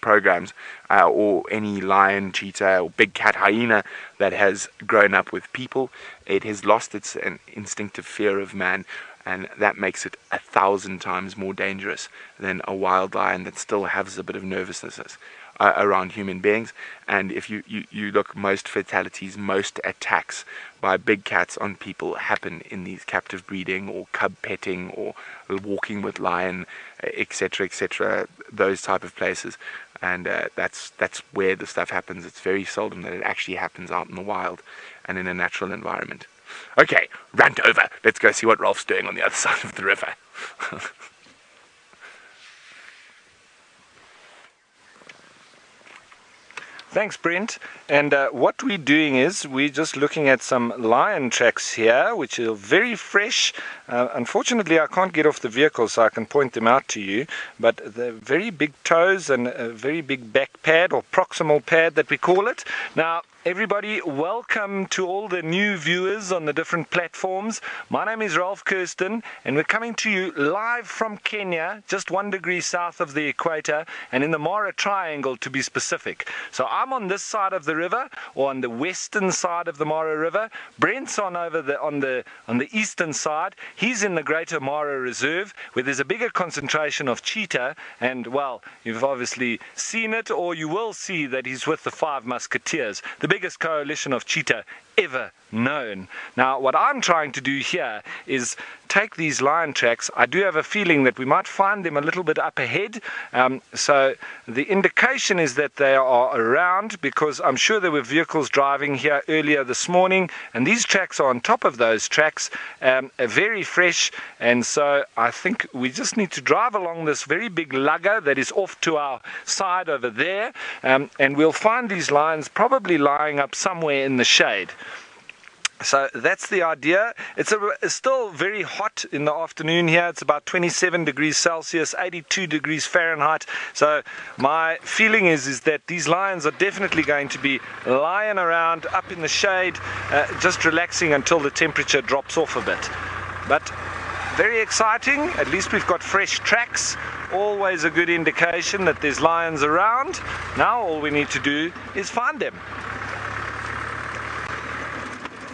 programs, or any lion, cheetah, or big cat, hyena that has grown up with people, it has lost its instinctive fear of man. And that makes it 1,000 times more dangerous than a wild lion that still has a bit of nervousness around human beings. And if you look, most fatalities, most attacks by big cats on people happen in these captive breeding or cub petting or walking with lion, etc., those type of places. And that's where the stuff happens. It's very seldom that it actually happens out in the wild and in a natural environment. Okay, rant over. Let's go see what Rolf's doing on the other side of the river. Thanks, Brent. And what we're doing is we're just looking at some lion tracks here, which are very fresh. Unfortunately, I can't get off the vehicle, so I can point them out to you. But they're very big toes and a very big back pad, or proximal pad that we call it. Now, Everybody, welcome to all the new viewers on the different platforms. My name is Ralph Kirsten, and we're coming to you live from Kenya, just 1 degree south of the equator, and in the Mara Triangle to be specific. So I'm on this side of the river, or on the western side of the Mara River. Brent's on the eastern side. He's in the Greater Mara Reserve, where there's a bigger concentration of cheetah, and well, you've obviously seen it, or you will see that he's with the 5 Musketeers, the biggest coalition of cheetah ever known. Now, what I'm trying to do here is take these lion tracks. I do have a feeling that we might find them a little bit up ahead. So the indication is that they are around, because I'm sure there were vehicles driving here earlier this morning, and these tracks are on top of those tracks, very fresh. And so I think we just need to drive along this very big lugger that is off to our side over there, and we'll find these lions probably lying up somewhere in the shade. So that's the idea. It's still very hot in the afternoon here. It's about 27 degrees Celsius, 82 degrees Fahrenheit. So my feeling is that these lions are definitely going to be lying around up in the shade, just relaxing until the temperature drops off a bit. But very exciting. At least we've got fresh tracks. Always a good indication that there's lions around. Now all we need to do is find them.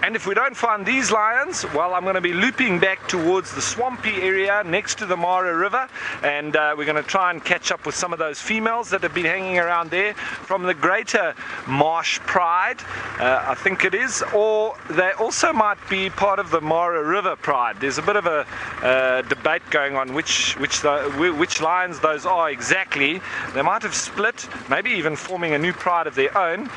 And if we don't find these lions, well, I'm going to be looping back towards the swampy area next to the Mara River, and we're going to try and catch up with some of those females that have been hanging around there from the Greater Marsh Pride, I think it is, or they also might be part of the Mara River Pride. There's a bit of a debate going on which lions those are exactly. They might have split, maybe even forming a new pride of their own,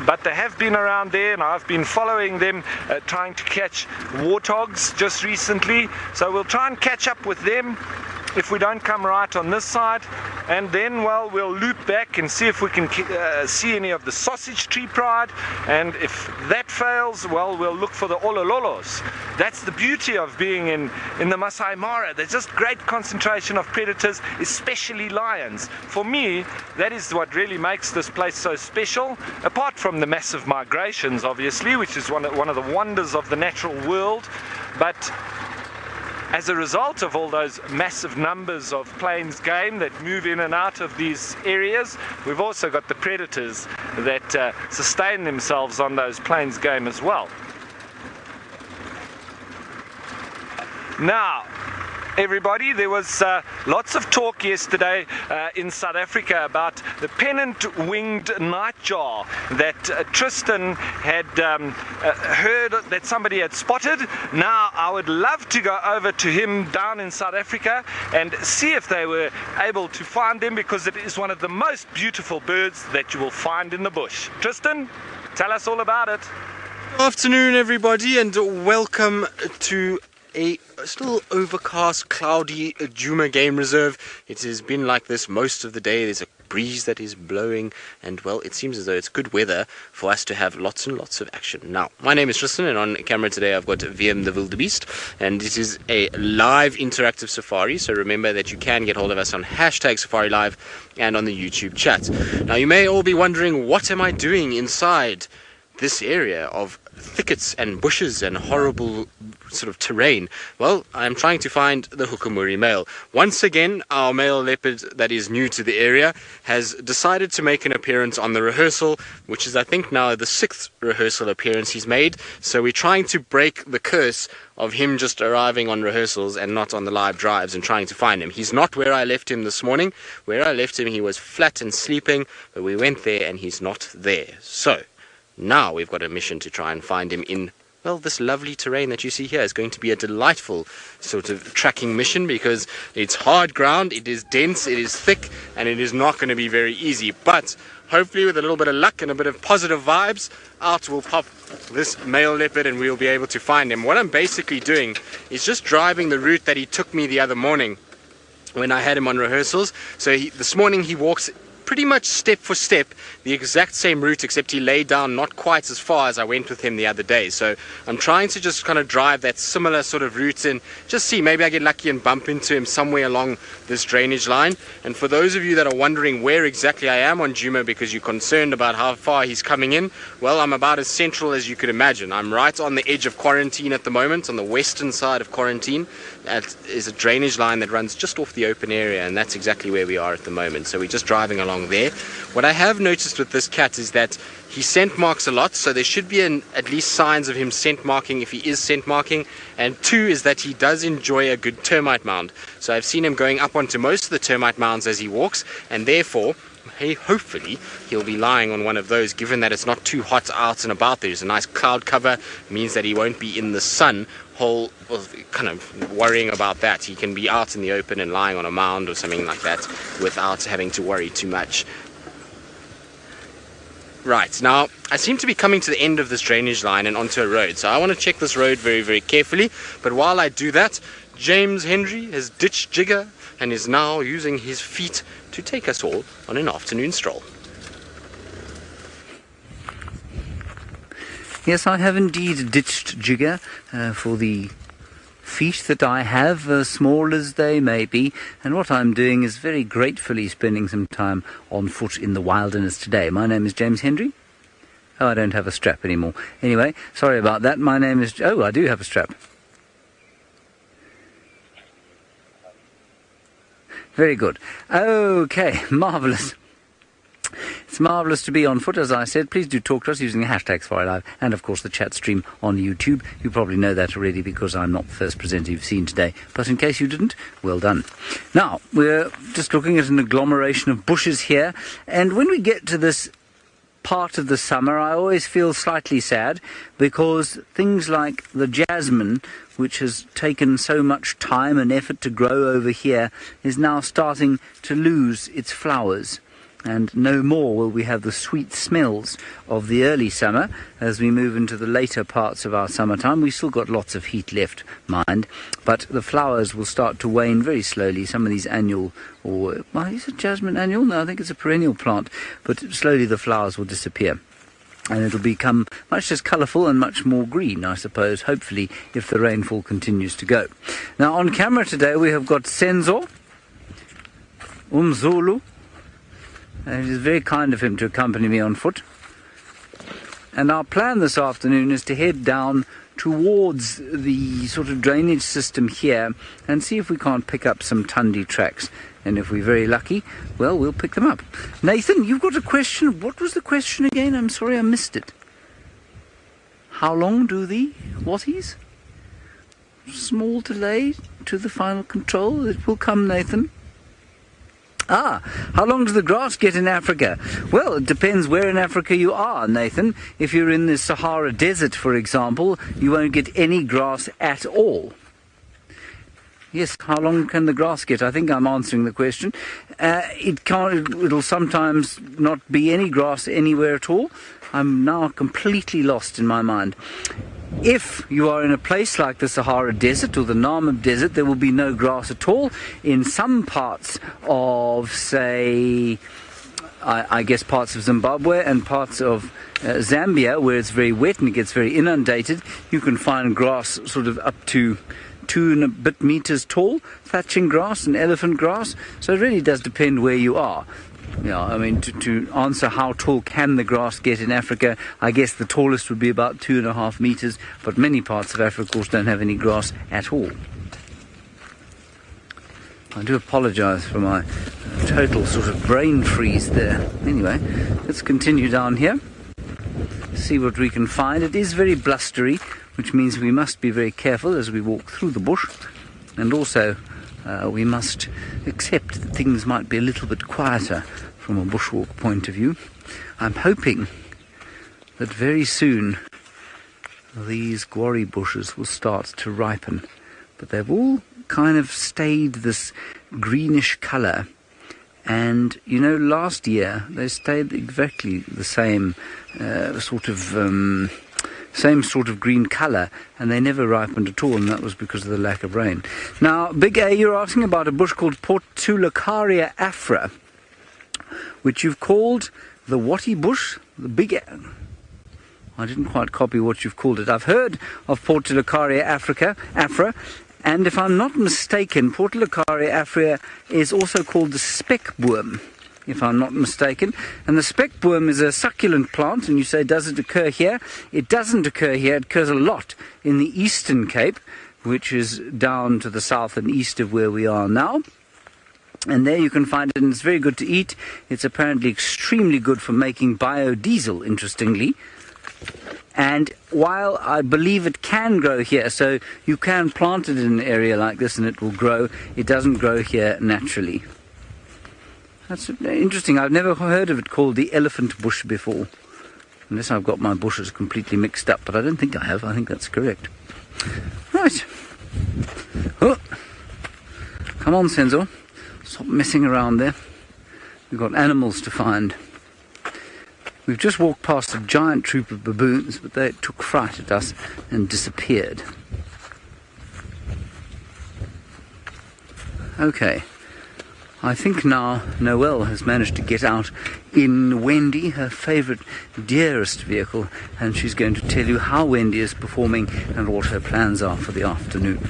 but they have been around there, and I've been following them, trying to catch warthogs just recently. So we'll try and catch up with them if we don't come right on this side, and then, well, we'll loop back and see if we can see any of the sausage tree pride, and if that fails, well, we'll look for the olololos. That's the beauty of being in the Masai Mara. There's just great concentration of predators, especially lions. For me, that is what really makes this place so special, apart from the massive migrations, obviously, which is one of the wonders of the natural world. But as a result of all those massive numbers of plains game that move in and out of these areas, we've also got the predators that sustain themselves on those plains game as well. Now, everybody, there was lots of talk yesterday in South Africa about the pennant-winged nightjar that Tristan had heard that somebody had spotted. Now, I would love to go over to him down in South Africa and see if they were able to find him, because it is one of the most beautiful birds that you will find in the bush. Tristan, tell us all about it. Good afternoon, everybody, and welcome to a still overcast, cloudy Juma game reserve. It has been like this most of the day. There's a breeze that is blowing, and well, it seems as though it's good weather for us to have lots and lots of action. Now, my name is Tristan, and on camera today I've got VM the Wildebeest, and it is a live interactive safari. So remember that you can get hold of us on #SafariLive and on the YouTube chat. Now, you may all be wondering, what am I doing inside this area of thickets and bushes and horrible sort of terrain? Well, I'm trying to find the Hukumuri male. Once again, our male leopard that is new to the area has decided to make an appearance on the rehearsal, which is, I think, now the 6th rehearsal appearance he's made. So we're trying to break the curse of him just arriving on rehearsals and not on the live drives, and trying to find him. He's not where I left him this morning. Where I left him, he was flat and sleeping, but we went there and he's not there. So now we've got a mission to try and find him in, well, this lovely terrain that you see here. Is going to be a delightful sort of tracking mission, because it's hard ground, it is dense, it is thick, and it is not going to be very easy. But hopefully with a little bit of luck and a bit of positive vibes, out will pop this male leopard and we'll be able to find him. What I'm basically doing is just driving the route that he took me the other morning when I had him on rehearsals. So this morning he walks pretty much step for step the exact same route, except he laid down not quite as far as I went with him the other day. So I'm trying to just kind of drive that similar sort of route and just see, maybe I get lucky and bump into him somewhere along this drainage line. And for those of you that are wondering where exactly I am on Juma because you're concerned about how far he's coming in, well, I'm about as central as you could imagine. I'm right on the edge of quarantine at the moment, on the western side of quarantine. That is a drainage line that runs just off the open area, and that's exactly where we are at the moment. So we're just driving along there. What I have noticed with this cat is that he scent marks a lot, so there should be at least signs of him scent marking if he is scent marking. And two is that he does enjoy a good termite mound. So I've seen him going up onto most of the termite mounds as he walks, and therefore, hey, hopefully he'll be lying on one of those, given that it's not too hot out and about. There's a nice cloud cover, means that he won't be in the sun kind of worrying about that. He can be out in the open and lying on a mound or something like that without having to worry too much. Right, now I seem to be coming to the end of this drainage line and onto a road, so I want to check this road very, very carefully. But while I do that, James Henry has ditched Jigger and is now using his feet to take us all on an afternoon stroll. Yes, I have indeed ditched Jigger for the feet that I have, small as they may be, and what I'm doing is very gratefully spending some time on foot in the wilderness today. My name is James Henry. Oh, I don't have a strap anymore. Anyway, sorry about that. My name is... Oh, I do have a strap. Very good. Okay, marvellous. It's marvellous to be on foot, as I said. Please do talk to us using the hashtag #SafariLive and, of course, the chat stream on YouTube. You probably know that already because I'm not the first presenter you've seen today. But in case you didn't, well done. Now, we're just looking at an agglomeration of bushes here. And when we get to this part of the summer, I always feel slightly sad because things like the jasmine, which has taken so much time and effort to grow over here, is now starting to lose its flowers. And no more will we have the sweet smells of the early summer as we move into the later parts of our summertime. We've still got lots of heat left, mind, but the flowers will start to wane very slowly. Some of these annual, or well, is it jasmine annual? No, I think it's a perennial plant, but slowly the flowers will disappear. And it'll become much less colourful and much more green, I suppose, hopefully, if the rainfall continues to go. Now, on camera today, we have got Senzo, Umzulu. It is very kind of him to accompany me on foot. And our plan this afternoon is to head down towards the sort of drainage system here and see if we can't pick up some Tundi tracks. And if we're very lucky, well, we'll pick them up. Nathan, you've got a question. What was the question again? I'm sorry, I missed it. How long do the whatties? Small delay to the final control. It will come, Nathan. How long does the grass get in Africa? Well, it depends where in Africa you are, Nathan. If you're in the Sahara Desert, for example, you won't get any grass at all. Yes, how long can the grass get? I think I'm answering the question. It'll sometimes not be any grass anywhere at all. I'm now completely lost in my mind. If you are in a place like the Sahara Desert or the Namib Desert, there will be no grass at all. In some parts of, say, I guess parts of Zimbabwe and parts of Zambia, where it's very wet and it gets very inundated, you can find grass sort of up to 2 and a bit meters tall, thatching grass and elephant grass. So it really does depend where you are. Yeah, I mean, to answer how tall can the grass get in Africa, I guess the tallest would be about 2.5 meters, but many parts of Africa, of course, don't have any grass at all. I do apologize for my total sort of brain freeze there. Anyway, let's continue down here, see what we can find. It is very blustery, which means we must be very careful as we walk through the bush, and also we must accept that things might be a little bit quieter from a bushwalk point of view. I'm hoping that very soon these guarri bushes will start to ripen, but they've all kind of stayed this greenish colour, and you know, last year they stayed exactly the same same sort of green colour, and they never ripened at all, and that was because of the lack of rain. Now, Big A, you're asking about a bush called Portulacaria afra. which you've called the Watty Bush, the big... I didn't quite copy what you've called it. I've heard of Portulacaria afra, and if I'm not mistaken, Portulacaria afra is also called the speckboom, if I'm not mistaken. And the speckboom is a succulent plant, and you say, does it occur here? It doesn't occur here. It occurs a lot in the Eastern Cape, which is down to the south and east of where we are now. And there you can find it, and it's very good to eat. It's apparently extremely good for making biodiesel, interestingly. And while I believe it can grow here, so you can plant it in an area like this and it will grow, it doesn't grow here naturally. That's interesting. I've never heard of it called the elephant bush before. Unless I've got my bushes completely mixed up, but I don't think I have. I think that's correct. Right. Oh. Come on, Senzo. Stop messing around there. We've got animals to find. We've just walked past a giant troop of baboons, but they took fright at us and disappeared. Okay. I think now Noelle has managed to get out in Wendy, her favourite, dearest vehicle, and she's going to tell you how Wendy is performing and what her plans are for the afternoon.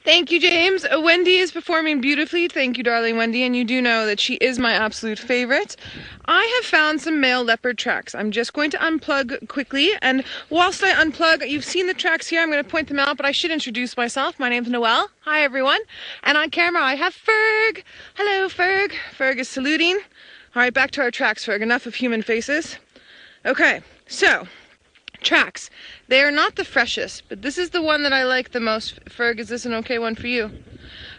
Thank you, James. Wendy is performing beautifully. Thank you, darling Wendy. And you do know that she is my absolute favorite. I have found some male leopard tracks. I'm just going to unplug quickly. And whilst I unplug, you've seen the tracks here. I'm going to point them out, but I should introduce myself. My name's Noelle. Hi, everyone. And on camera, I have Ferg. Hello, Ferg. Ferg is saluting. All right, back to our tracks, Ferg. Enough of human faces. Okay, so... tracks. They are not the freshest, but this is the one that I like the most. Ferg, is this an okay one for you?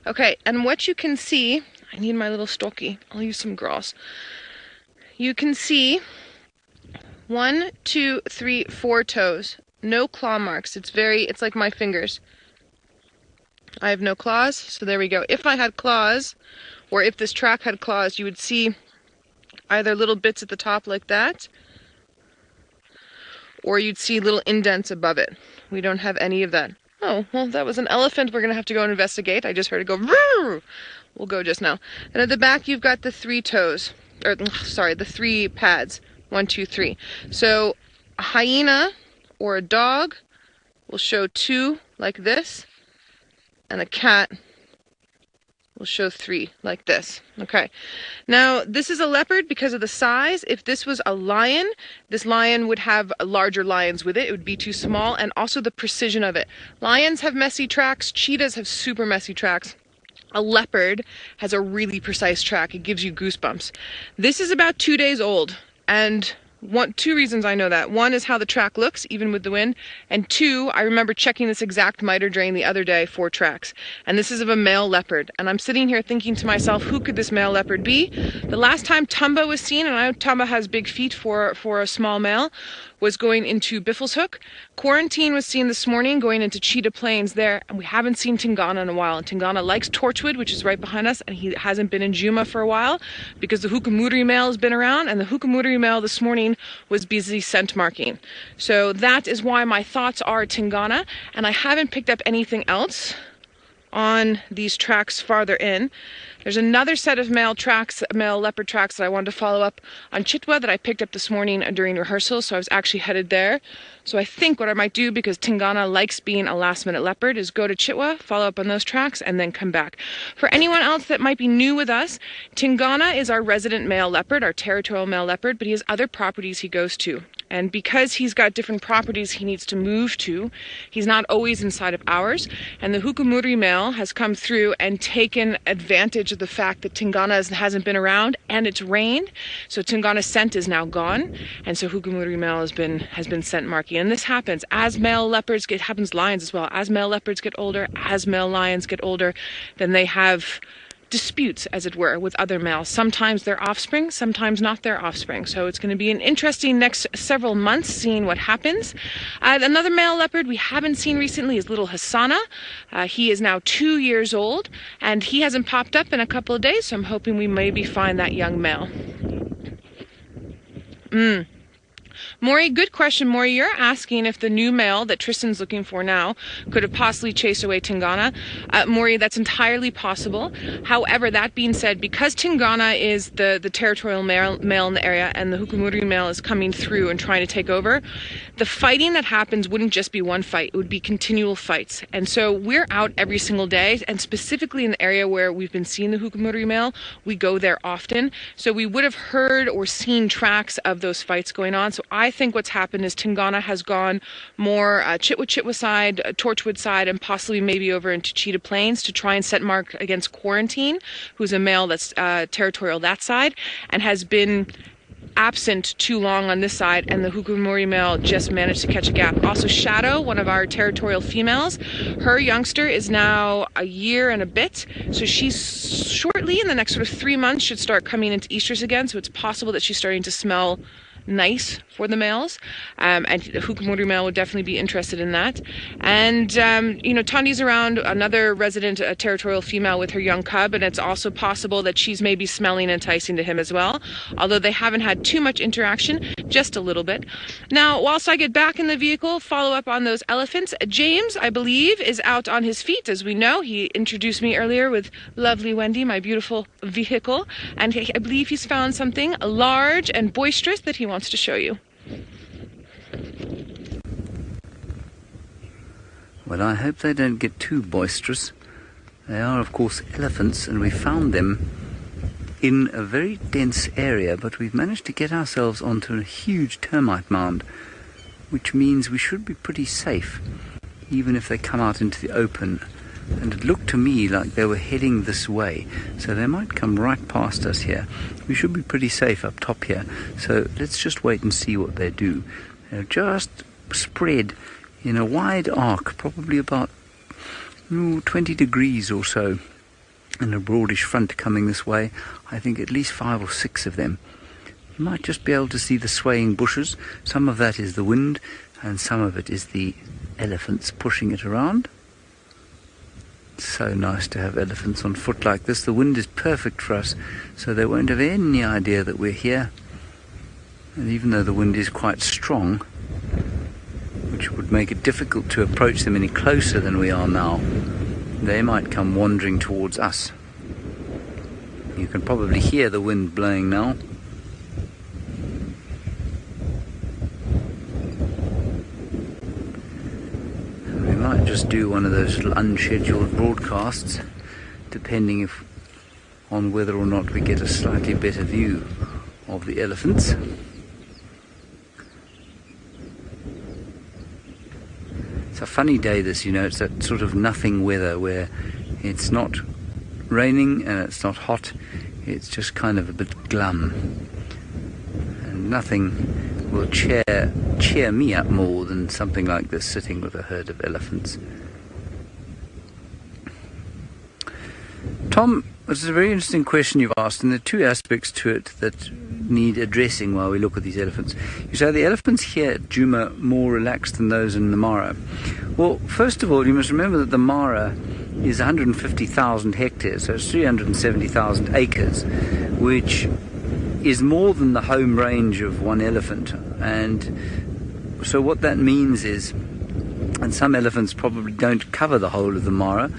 Okay, and what you can see, I need my little stocky. I'll use some grass. You can see 1, 2, 3, 4 toes. No claw marks. It's like my fingers. I have no claws, so there we go. If I had claws, or if this track had claws, you would see either little bits at the top like that, or you'd see little indents above it. We don't have any of that. Oh, well, that was an elephant. We're going to have to go and investigate. I just heard it go, Rrr! We'll go just now. And at the back, you've got the 3 toes, the 3 pads. 1, 2, 3. So a hyena or a dog will show 2 like this, and a cat will show 3 like this. Okay. Now, this is a leopard because of the size. If this was a lion, this lion would have larger lions with it. It would be too small, and also the precision of it. Lions have messy tracks. Cheetahs have super messy tracks. A leopard has a really precise track. It gives you goosebumps. This is about 2 days old, and 2 reasons I know that. 1 is how the track looks, even with the wind. And 2, I remember checking this exact miter drain the other day for tracks. And this is of a male leopard. And I'm sitting here thinking to myself, who could this male leopard be? The last time Tumba was seen, and I know Tumba has big feet for a small male, was going into Biffleshoek. Quarantine was seen this morning going into Cheetah Plains there, and we haven't seen Tingana in a while. And Tingana likes Torchwood, which is right behind us, and he hasn't been in Juma for a while because the Hukamudri male has been around, and the Hukamudri male this morning was busy scent marking. So that is why my thoughts are Tingana, and I haven't picked up anything else on these tracks farther in. There's another set of male leopard tracks that I wanted to follow up on Chitwa that I picked up this morning during rehearsal, so I was actually headed there. So I think what I might do, because Tingana likes being a last-minute leopard, is go to Chitwa, follow up on those tracks, and then come back. For anyone else that might be new with us, Tingana is our resident male leopard, our territorial male leopard, but he has other properties he goes to. And because he's got different properties he needs to move to, he's not always inside of ours. And the Hukamudri male has come through and taken advantage of the fact that Tingana hasn't been around and it's rained. So Tingana's scent is now gone. And so Hukamudri male has been scent marking. And this happens as male leopards happens lions as well. As male leopards get older, as male lions get older, then they have disputes, as it were, with other males. Sometimes their offspring, sometimes not their offspring. So it's going to be an interesting next several months seeing what happens. Another male leopard we haven't seen recently is little Hassana. He is now 2 years old, and he hasn't popped up in a couple of days, so I'm hoping we maybe find that young male. Maury, good question. Maury, you're asking if the new male that Tristan's looking for now could have possibly chased away Tingana. Maury, that's entirely possible. However, that being said, because Tingana is the territorial male in the area and the Hukumuri male is coming through and trying to take over, the fighting that happens wouldn't just be one fight. It would be continual fights. And so we're out every single day, and specifically in the area where we've been seeing the Hukumuri male, we go there often. So we would have heard or seen tracks of those fights going on. So I think what's happened is Tingana has gone more Chitwa side, Torchwood side, and possibly maybe over into Cheetah Plains to try and set mark against Quarantine, who's a male that's territorial that side, and has been absent too long on this side, and the Hukumuri male just managed to catch a gap. Also, Shadow, one of our territorial females, her youngster is now a year and a bit, so she's shortly, in the next sort of 3 months, should start coming into estrus again, so it's possible that she's starting to smell nice for the males, and the Hukumuri male would definitely be interested in that. And Tandi's around another resident, a territorial female with her young cub, and it's also possible that she's maybe smelling enticing to him as well, although they haven't had too much interaction, just a little bit. Now, whilst I get back in the vehicle, follow up on those elephants, James, I believe, is out on his feet. As we know, he introduced me earlier with lovely Wendy, my beautiful vehicle, and I believe he's found something large and boisterous that he wants to show you. Well, I hope they don't get too boisterous. They are, of course, elephants, and we found them in a very dense area, but we've managed to get ourselves onto a huge termite mound, which means we should be pretty safe, even if they come out into the open. And it looked to me like they were heading this way, so they might come right past us here. We should be pretty safe up top here, so let's just wait and see what they do. They're just spread in a wide arc, probably about 20 degrees or so, and a broadish front coming this way. I think at least 5 or 6 of them. You might just be able to see the swaying bushes. Some of that is the wind, and some of it is the elephants pushing it around. So nice to have elephants on foot like this. The wind is perfect for us, so they won't have any idea that we're here. And even though the wind is quite strong, which would make it difficult to approach them any closer than we are now, they might come wandering towards us. You can probably hear the wind blowing now. Might just do one of those little unscheduled broadcasts, depending on whether or not we get a slightly better view of the elephants. It's a funny day this, it's that sort of nothing weather where it's not raining and it's not hot, it's just kind of a bit glum. And nothing will cheer me up more than something like this, sitting with a herd of elephants. Tom, this is a very interesting question you've asked, and there are 2 aspects to it that need addressing while we look at these elephants. You say the elephants here at Juma more relaxed than those in the Mara. Well, first of all, you must remember that the Mara is 150,000 hectares, so it's 370,000 acres, which is more than the home range of one elephant. And so what that means is, and some elephants probably don't cover the whole of the Mara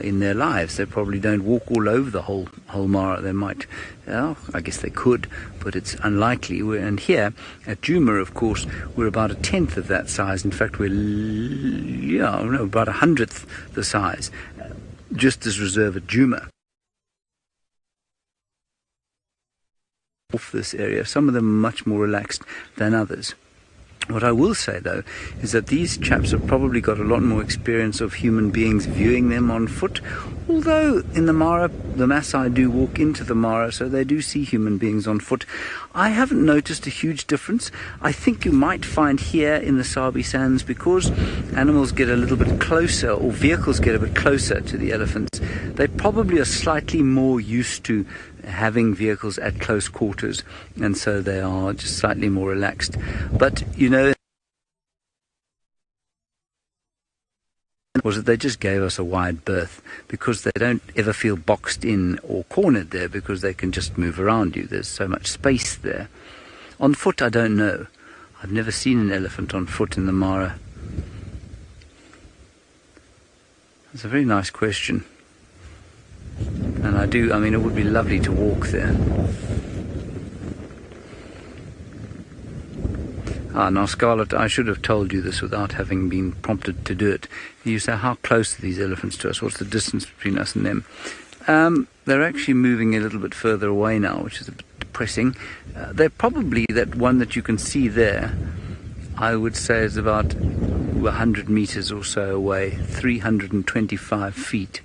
in their lives. They probably don't walk all over the whole Mara. They might, I guess they could, but it's unlikely. And here at Juma, of course, we're about 1/10 of that size. In fact, we're about 100th the size, just as reserve at Juma. Off this area, some of them are much more relaxed than others. What I will say, though, is that these chaps have probably got a lot more experience of human beings viewing them on foot, although in the Mara, the Maasai do walk into the Mara, so they do see human beings on foot. I haven't noticed a huge difference. I think you might find here in the Sabi sands, because animals get a little bit closer, or vehicles get a bit closer to the elephants, they probably are slightly more used to having vehicles at close quarters, and so they are just slightly more relaxed. But was that they just gave us a wide berth, because they don't ever feel boxed in or cornered there, because they can just move around you. There's so much space there. On foot, I don't know. I've never seen an elephant on foot in the Mara. That's a very nice question. And I mean, it would be lovely to walk there. Now, Scarlett, I should have told you this without having been prompted to do it. You say, how close are these elephants to us? What's the distance between us and them? They're actually moving a little bit further away now, which is a bit depressing. They're probably that one that you can see there, I would say is about 100 meters or so away, 325 feet.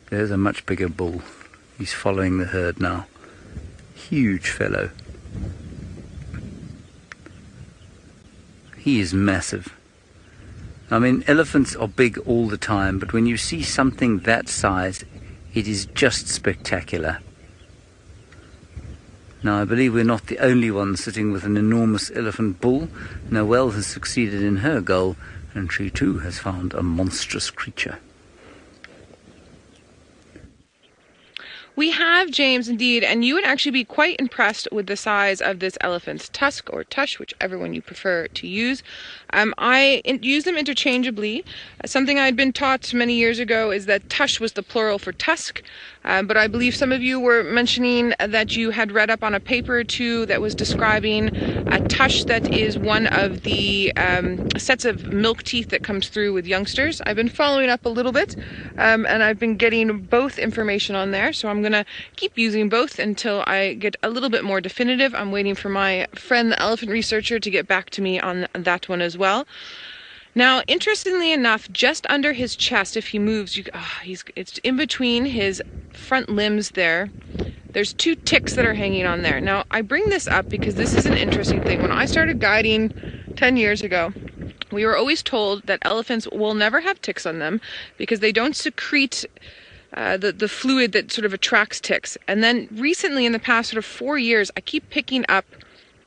There's a much bigger bull. He's following the herd now. Huge fellow. He is massive. I mean, elephants are big all the time, but when you see something that size, it is just spectacular. Now, I believe we're not the only ones sitting with an enormous elephant bull. Noelle has succeeded in her goal, and she too has found a monstrous creature. We have, James, indeed, and you would actually be quite impressed with the size of this elephant's tusk, or tush, whichever one you prefer to use. I use them interchangeably. Something I had been taught many years ago is that tush was the plural for tusk, but I believe some of you were mentioning that you had read up on a paper or two that was describing a tush that is one of the sets of milk teeth that comes through with youngsters. I've been following up a little bit, and I've been getting both information on there, so I'm going to keep using both until I get a little bit more definitive. I'm waiting for my friend, the elephant researcher, to get back to me on that one as well. Now, interestingly enough, just under his chest, if he moves, it's in between his front limbs there. There's 2 ticks that are hanging on there. Now, I bring this up because this is an interesting thing. When I started guiding 10 years ago, we were always told that elephants will never have ticks on them because they don't secrete the fluid that sort of attracts ticks. And then recently, in the past sort of 4 years, I keep picking up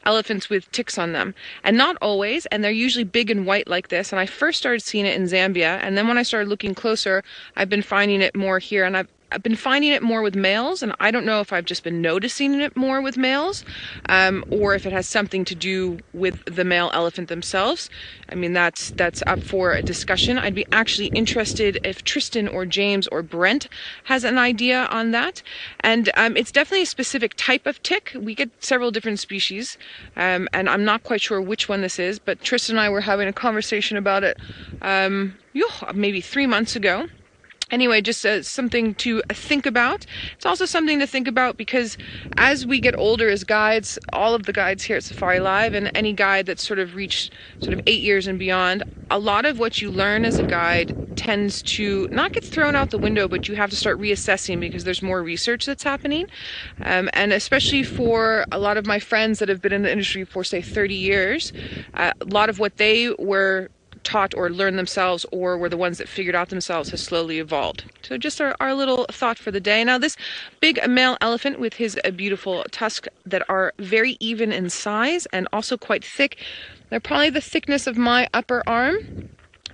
elephants with ticks on them, and not always, and they're usually big and white like this. And I first started seeing it in Zambia, and then when I started looking closer, I've been finding it more here, and I've been finding it more with males, and I don't know if I've just been noticing it more with males, or if it has something to do with the male elephant themselves. I mean, that's up for a discussion. I'd be actually interested if Tristan or James or Brent has an idea on that. And it's definitely a specific type of tick. We get several different species, and I'm not quite sure which one this is, but Tristan and I were having a conversation about it maybe 3 months ago. Anyway, just something to think about. It's also something to think about because as we get older as guides, all of the guides here at Safari Live and any guide that's sort of reached sort of 8 years and beyond, a lot of what you learn as a guide tends to not get thrown out the window, but you have to start reassessing because there's more research that's happening. And especially for a lot of my friends that have been in the industry for, say, 30 years, a lot of what they were taught or learned themselves or were the ones that figured out themselves has slowly evolved. So just our little thought for the day. Now this big male elephant with his beautiful tusks that are very even in size and also quite thick. They're probably the thickness of my upper arm.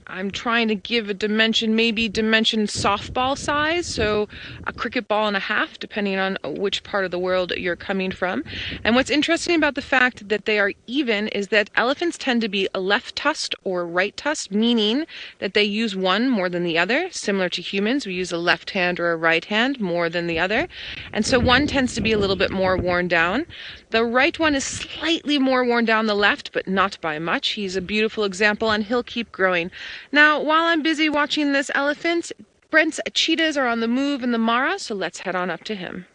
I'm trying to give a dimension, maybe dimension softball size, so a cricket ball and a half, depending on which part of the world you're coming from. And what's interesting about the fact that they are even is that elephants tend to be a left-tusked or right-tusked, meaning that they use one more than the other. Similar to humans, we use a left hand or a right hand more than the other. And so one tends to be a little bit more worn down. The right one is slightly more worn down than the left, but not by much. He's a beautiful example, and he'll keep growing. Now, while I'm busy watching this elephant, Brent's cheetahs are on the move in the Mara, so let's head on up to him.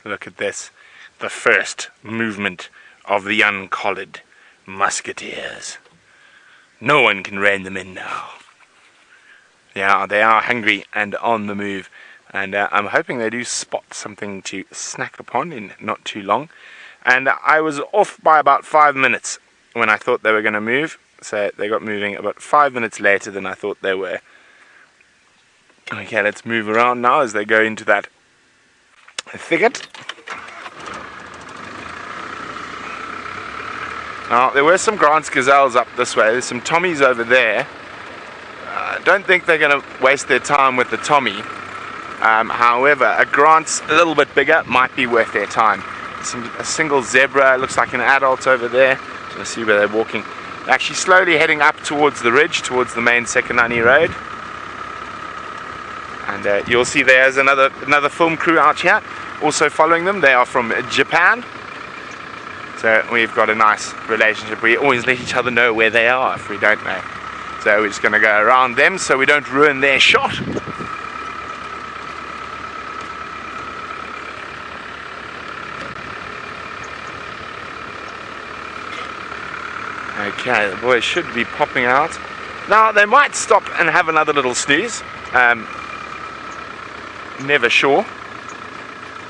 Look at this. The first movement of the uncollared musketeers. No one can rein them in now. Yeah, they are hungry and on the move. And I'm hoping they do spot something to snack upon in not too long. And I was off by about 5 minutes when I thought they were going to move. So they got moving about 5 minutes later than I thought they were. Okay, let's move around now as they go into that thicket. Now, there were some Grant's gazelles up this way. There's some Tommies over there. I don't think they're going to waste their time with the Tommy. However, a Grant's a little bit bigger, might be worth their time. A single zebra, looks like an adult over there. Just want to see where they're walking. They're actually slowly heading up towards the ridge, towards the main Sekanani Road. And you'll see there's another film crew out here, also following them. They are from Japan. So we've got a nice relationship. We always let each other know where they are if we don't know. So we're just going to go around them so we don't ruin their shot. Okay, the boys should be popping out. Now they might stop and have another little snooze. Never sure.